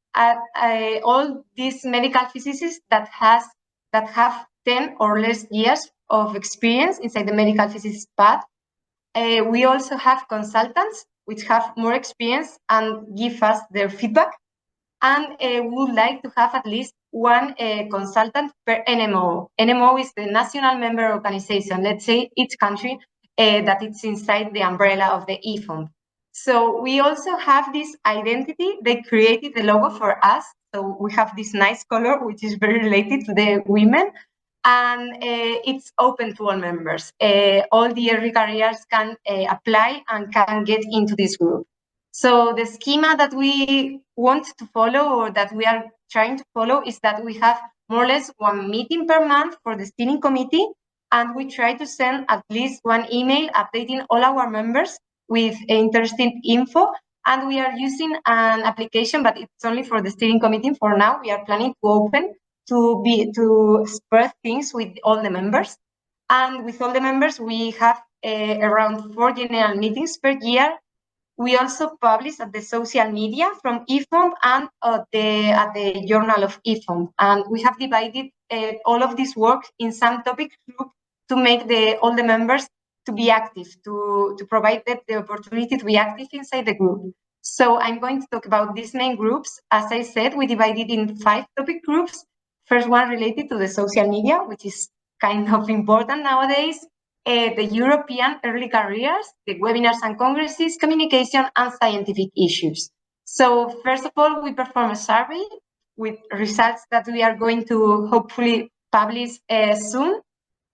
all these medical physicists that have 10 or less years of experience inside the medical physics path. We also have consultants which have more experience and give us their feedback. And we would like to have at least one consultant per NMO. NMO is the national member organization, let's say each country that it's inside the umbrella of the IFOMP. So we also have this identity. They created the logo for us. So we have this nice color, which is very related to the women. And it's open to all members. All the early careers can apply and can get into this group. So the schema that we want to follow, or that we are trying to follow, is that we have more or less 1 meeting per month for the steering committee, and we try to send at least 1 email updating all our members with interesting info. And we are using an application, but it's only for the steering committee for now. We are planning to open to spread things with all the members. And with all the members, we have around 4 general meetings per year. We also publish at the social media from IFOMP and at the journal of IFOMP. And we have divided all of this work in some topic group to make all the members to be active, to provide them the opportunity to be active inside the group. So I'm going to talk about these main groups. As I said, we divided in 5 topic groups. First one related to the social media, which is kind of important nowadays. The European early careers, the webinars and congresses, communication, and scientific issues. So first of all, we perform a survey with results that we are going to hopefully publish soon,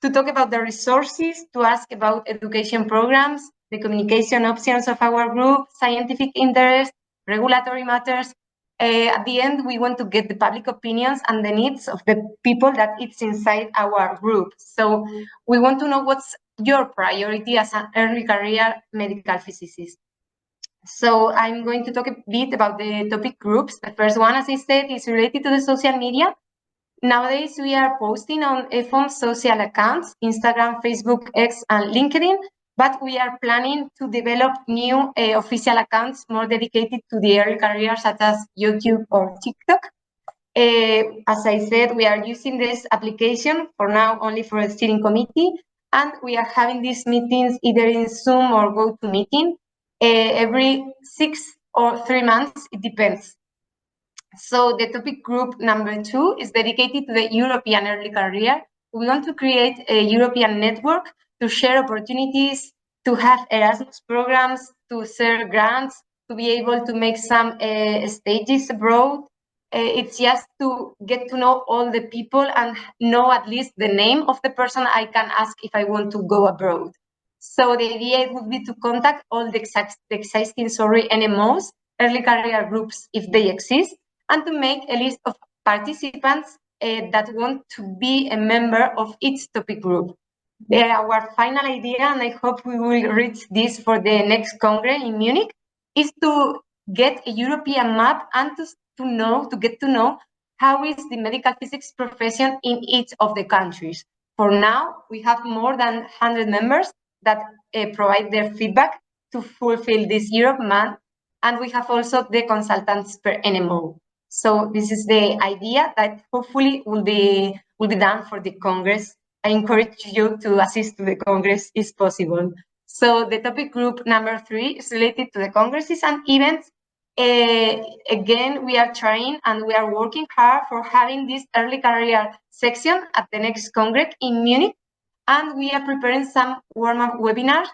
to talk about the resources, to ask about education programs, the communication options of our group, scientific interest, regulatory matters. At the end, we want to get the public opinions and the needs of the people that it's inside our group. So we want to know what's your priority as an early career medical physicist. So I'm going to talk a bit about the topic groups. The first one, as I said, is related to the social media. Nowadays, we are posting on IFOMP social accounts, Instagram, Facebook, X, and LinkedIn, but we are planning to develop new official accounts more dedicated to the early career, such as YouTube or TikTok. As I said, we are using this application for now only for a steering committee, and we are having these meetings either in Zoom or GoToMeeting every 6 or 3 months, it depends. So the topic group number 2 is dedicated to the European early career. We want to create a European network to share opportunities, to have Erasmus programs, to share grants, to be able to make some stages abroad. It's just to get to know all the people and know at least the name of the person I can ask if I want to go abroad. So the idea would be to contact all the existing NMOs, early career groups, if they exist, and to make a list of participants that want to be a member of each topic group. Our final idea, and I hope we will reach this for the next Congress in Munich, is to get a European map and to get to know how is the medical physics profession in each of the countries. For now, we have more than 100 members that provide their feedback to fulfill this Europe map, and we have also the consultants per NMO. So this is the idea that hopefully will be done for the Congress. I encourage you to assist to the Congress if possible. So the topic group number 3 is related to the congresses and events. Again, we are trying and we are working hard for having this early career section at the next Congress in Munich. And we are preparing some warm-up webinars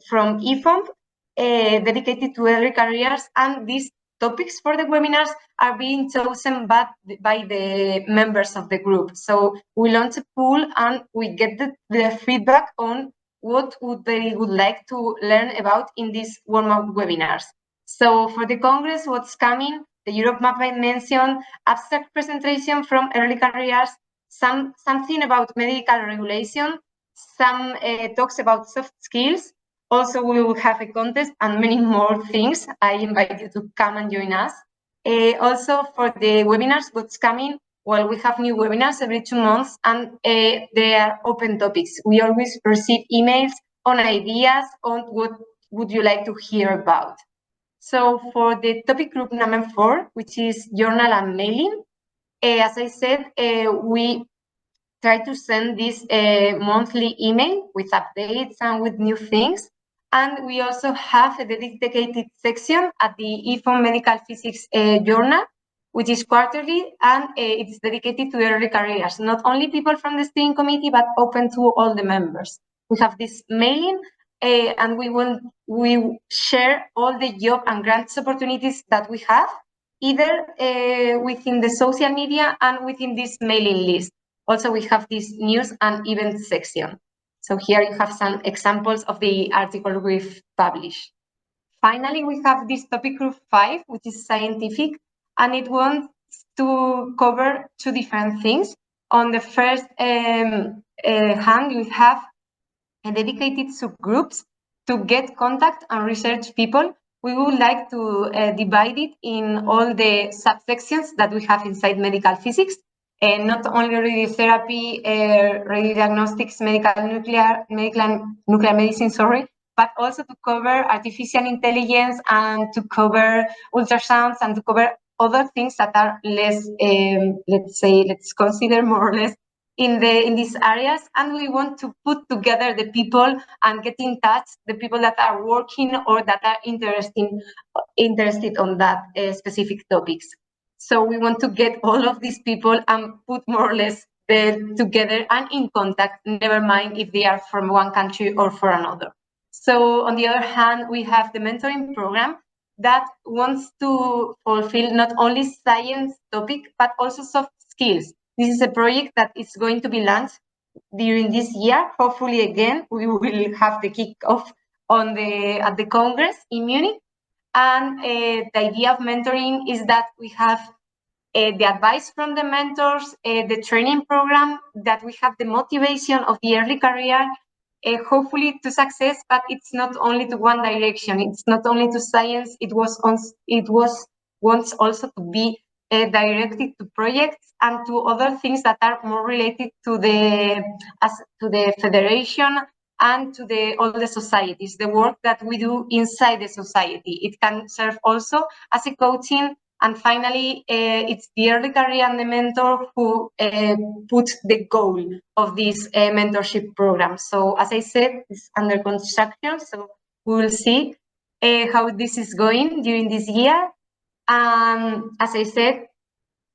from IFOMP dedicated to early careers, and these topics for the webinars are being chosen by the members of the group. So we launch a pool and we get the feedback on what they would like to learn about in these warm-up webinars. So for the Congress, what's coming, the Europe map I mentioned, abstract presentation from early careers, something about medical regulation, some talks about soft skills. Also, we will have a contest and many more things. I invite you to come and join us. Also, for the webinars, what's coming? Well, we have new webinars every 2 months, and they are open topics. We always receive emails on ideas on what would you like to hear about. So for the topic group number 4, which is journal and mailing, as I said, we try to send this monthly email with updates and with new things. And we also have a dedicated section at the IFOM Medical Physics Journal, which is quarterly, and it's dedicated to early careers. Not only people from the steering committee, but open to all the members. We have this mailing, and we share all the job and grants opportunities that we have, either within the social media and within this mailing list. Also, we have this news and events section. So here you have some examples of the article we've published. Finally, we have this topic group 5, which is scientific, and it wants to cover 2 different things. On the first hand, we have a dedicated subgroups to get contact and research people. We would like to divide it in all the subsections that we have inside medical physics. And not only radiotherapy, radiodiagnostics, nuclear medicine, but also to cover artificial intelligence and to cover ultrasounds and to cover other things that are less, let's consider more or less in these areas. And we want to put together the people and get in touch the people that are working or that are interested on that specific topics. So we want to get all of these people and put more or less together and in contact, never mind if they are from one country or for another. So on the other hand, we have the mentoring program that wants to fulfill not only science topic, but also soft skills. This is a project that is going to be launched during this year. Hopefully, again, we will have the kickoff at the Congress in Munich. And the idea of mentoring is that we have the advice from the mentors, the training program, that we have the motivation of the early career, hopefully to success, but it's not only to one direction. It's not only to science. It wants also to be directed to projects and to other things that are more related to the federation and to all the societies, the work that we do inside the society. It can serve also as a coaching. And finally, it's the early career and the mentor who put the goal of this mentorship program. So as I said, it's under construction. So we will see how this is going during this year. As I said,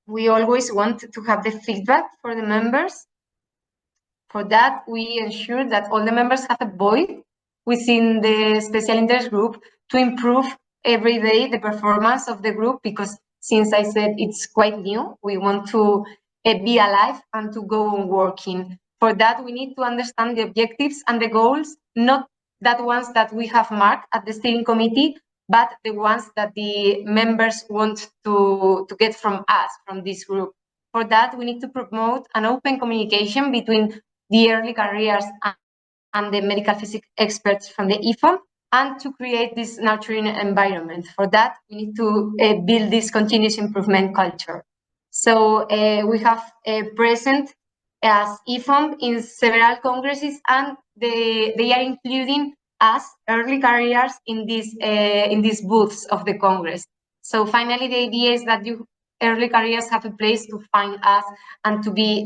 we always want to have the feedback for the members. For that, we ensure that all the members have a voice within the special interest group to improve every day the performance of the group, because since I said it's quite new, we want to be alive and to go on working. For that, we need to understand the objectives and the goals, not that ones that we have marked at the steering committee, but the ones that the members want to get from us, from this group. For that, we need to promote an open communication between the early careers and the medical physics experts from the IFOM, and to create this nurturing environment. For that, we need to build this continuous improvement culture. So we have present as IFOM in several congresses, and they are including us, early careers, in these booths of the Congress. So finally, the idea is that you early careers have a place to find us and to be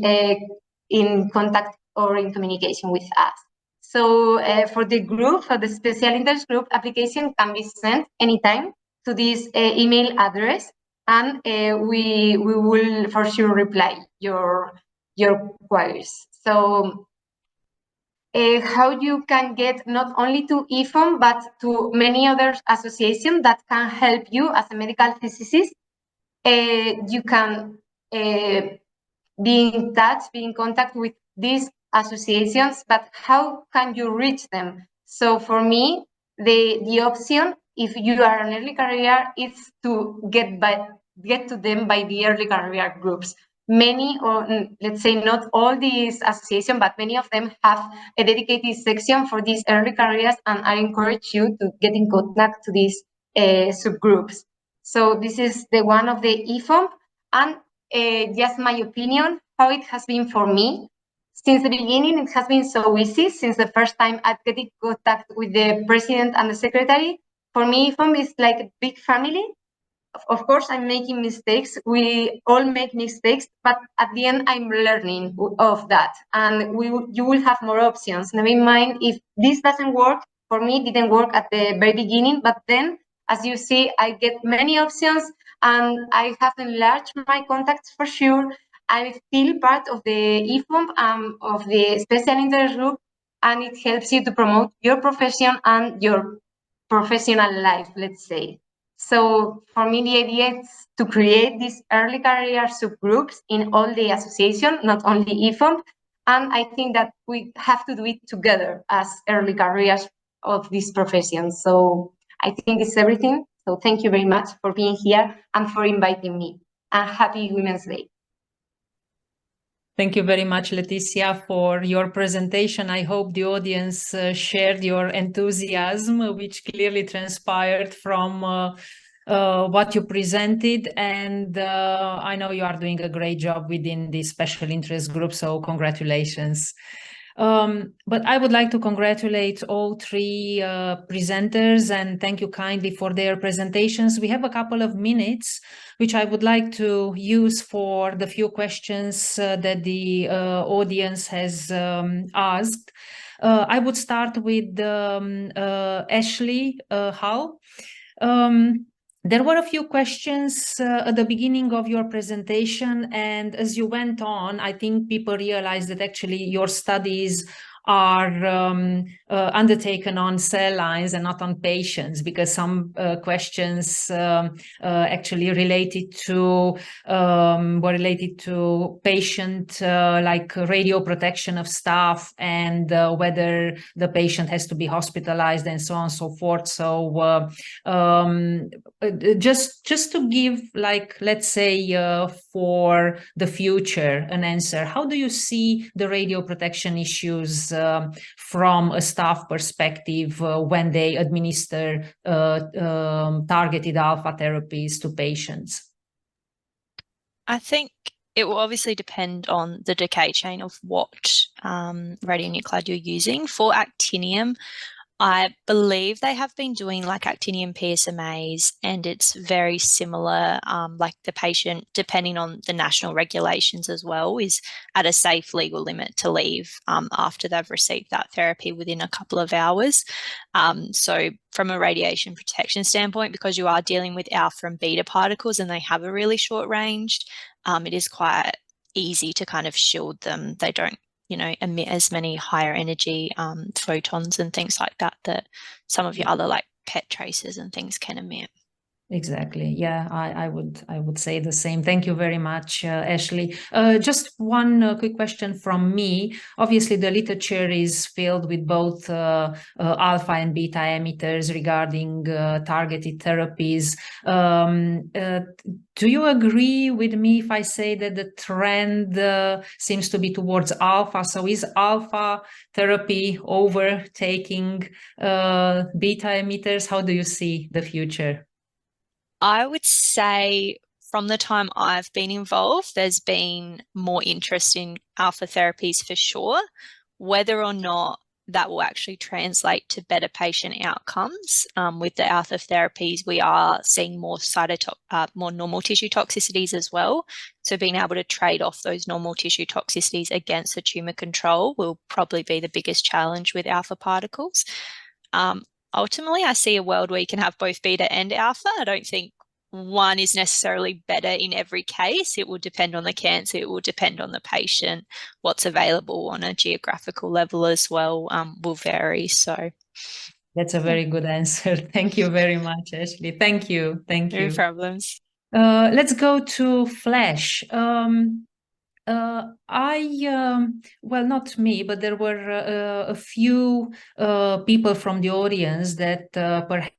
in contact or in communication with us. So for the group, for the special interest group, application can be sent anytime to this email address, and we will for sure reply your queries. So how you can get not only to IFOM, but to many other associations that can help you as a medical physicist. You can be in touch, be in contact with these associations, but how can you reach them? So for me, the option, if you are an early career, is to get to them by the early career groups. Many, or let's say not all these associations, but many of them have a dedicated section for these early careers, and I encourage you to get in contact to these subgroups. So this is the one of the IFOM, and just my opinion, how it has been for me. Since the beginning, it has been so easy. Since the first time I get in contact with the president and the secretary, for me, IFOM is like a big family. Of course, I'm making mistakes. We all make mistakes, but at the end, I'm learning of that. And you will have more options. Never mind, if this doesn't work, for me, it didn't work at the very beginning, but then, as you see, I get many options, and I have enlarged my contacts for sure. I feel part of the IFOM, of the special interest group, and it helps you to promote your profession and your professional life, let's say. So for me, the idea is to create these early career subgroups in all the association, not only IFOM. And I think that we have to do it together as early careers of this profession. So I think it's everything. So thank you very much for being here and for inviting me. And happy Women's Day. Thank you very much, Leticia, for your presentation. I hope the audience shared your enthusiasm, which clearly transpired from what you presented. And I know you are doing a great job within the special interest group, so congratulations. But I would like to congratulate all three presenters and thank you kindly for their presentations. We have a couple of minutes, which I would like to use for the few questions that the audience has asked. I would start with Ashleigh Hull. There were a few questions at the beginning of your presentation, and as you went on, I think people realized that actually your studies are undertaken on cell lines and not on patients, because some questions actually related to were related to patient like radio protection of staff and whether the patient has to be hospitalized and so on and so forth. So just to give, like, let's say for the future an answer, how do you see the radio protection issues from a staff perspective when they administer targeted alpha therapies to patients? I think it will obviously depend on the decay chain of what radionuclide you're using. For actinium, I believe they have been doing like actinium PSMAs, and it's very similar, like the patient, depending on the national regulations as well, is at a safe legal limit to leave after they've received that therapy within a couple of hours. So from a radiation protection standpoint, because you are dealing with alpha and beta particles and they have a really short range, it is quite easy to kind of shield them. They don't, you know, emit as many higher energy photons and things like that that some of your other like PET tracers and things can emit. Exactly. Yeah, I would say the same. Thank you very much, Ashleigh. Just one quick question from me. Obviously, the literature is filled with both alpha and beta emitters regarding targeted therapies. Do you agree with me if I say that the trend seems to be towards alpha? So is alpha therapy overtaking beta emitters? How do you see the future? I would say from the time I've been involved, there's been more interest in alpha therapies for sure. Whether or not that will actually translate to better patient outcomes with the alpha therapies, we are seeing more more normal tissue toxicities as well. So being able to trade off those normal tissue toxicities against the tumor control will probably be the biggest challenge with alpha particles. Ultimately, I see a world where you can have both beta and alpha. I don't think one is necessarily better in every case. It will depend on the cancer. It will depend on the patient. What's available on a geographical level as well will vary. So that's a very good answer. Thank you very much, Ashleigh. Thank you. Thank you. No problems. Let's go to FLASH. Well, not me, but there were a few people from the audience that perhaps,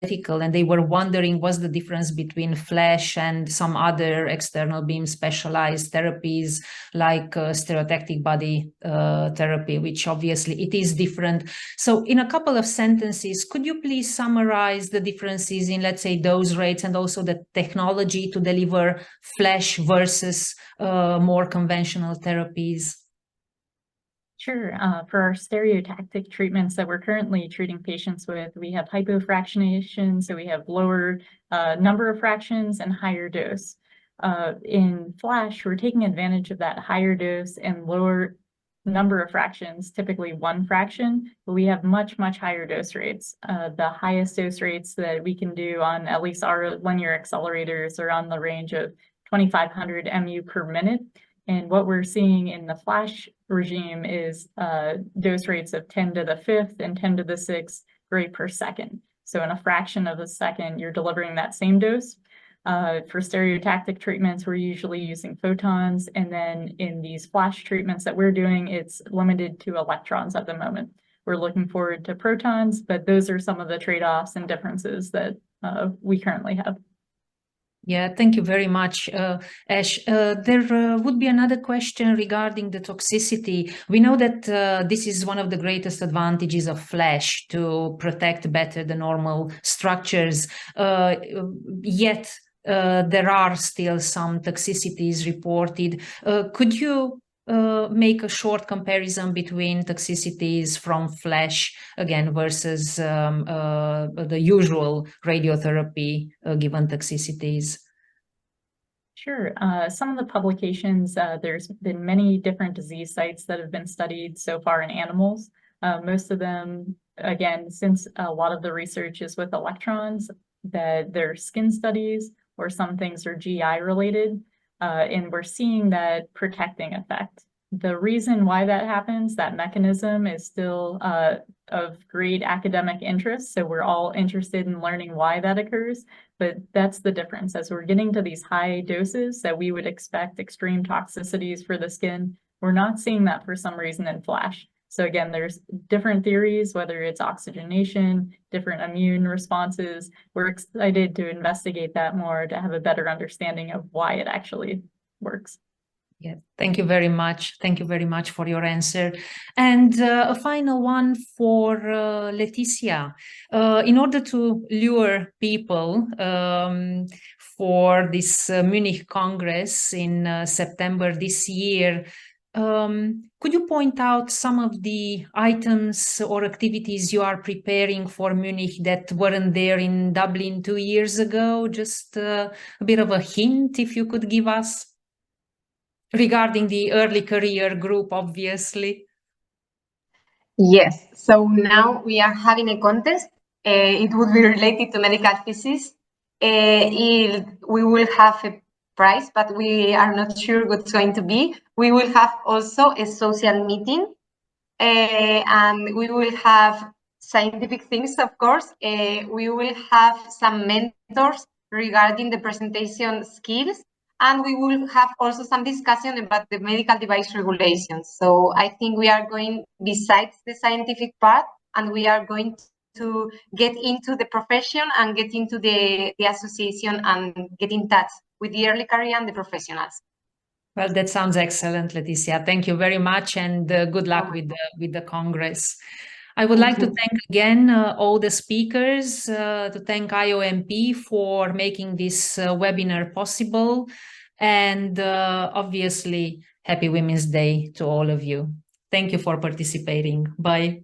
and they were wondering what's the difference between FLASH and some other external beam specialized therapies like stereotactic body therapy, which obviously it is different. So in a couple of sentences, could you please summarize the differences in, let's say, dose rates and also the technology to deliver FLASH versus more conventional therapies? Sure. For our stereotactic treatments that we're currently treating patients with, we have hypofractionation, so we have lower number of fractions and higher dose. In FLASH, we're taking advantage of that higher dose and lower number of fractions, typically 1 fraction, but we have much, much higher dose rates. The highest dose rates that we can do on at least our linear accelerators are on the range of 2,500 MU per minute. And what we're seeing in the FLASH regime is dose rates of 10 to the 5th and 10 to the 6th gray per second. So in a fraction of a second, you're delivering that same dose. For stereotactic treatments, we're usually using photons. And then in these FLASH treatments that we're doing, it's limited to electrons at the moment. We're looking forward to protons, but those are some of the trade-offs and differences that we currently have. Yeah, thank you very much, Ash. There would be another question regarding the toxicity. We know that this is one of the greatest advantages of FLASH, to protect better the normal structures, yet there are still some toxicities reported. Could you make a short comparison between toxicities from FLASH again versus the usual radiotherapy given toxicities? Sure. Some of the publications, there's been many different disease sites that have been studied so far in animals. Most of them, again, since a lot of the research is with electrons, that they're skin studies or some things are GI related. And we're seeing that protecting effect, The reason why that happens, that mechanism is still of great academic interest. So we're all interested in learning why that occurs, but that's the difference. As we're getting to these high doses that we would expect extreme toxicities for the skin, we're not seeing that for some reason in FLASH. So again, there's different theories, whether it's oxygenation, different immune responses. We're excited to investigate that more to have a better understanding of why it actually works. Yeah, thank you very much. Thank you very much for your answer. And a final one for Leticia. In order to lure people for this Munich Congress in September this year, could you point out some of the items or activities you are preparing for Munich that weren't there in Dublin 2 years ago? Just a bit of a hint, if you could give us. Regarding the early career group, obviously. Yes, so now we are having a contest. It would be related to medical physics. We will have a prize, but we are not sure what's going to be. We will have also a social meeting, and we will have scientific things, of course. We will have some mentors regarding the presentation skills, and we will have also some discussion about the medical device regulations. So I think we are going, besides the scientific part, and we are going to get into the profession and get into the association and get in touch with the early career and the professionals. Well, that sounds excellent, Leticia. Thank you very much, and good luck with the Congress. I would like to thank again all the speakers, to thank IOMP for making this webinar possible, and obviously, Happy Women's Day to all of you. Thank you for participating. Bye.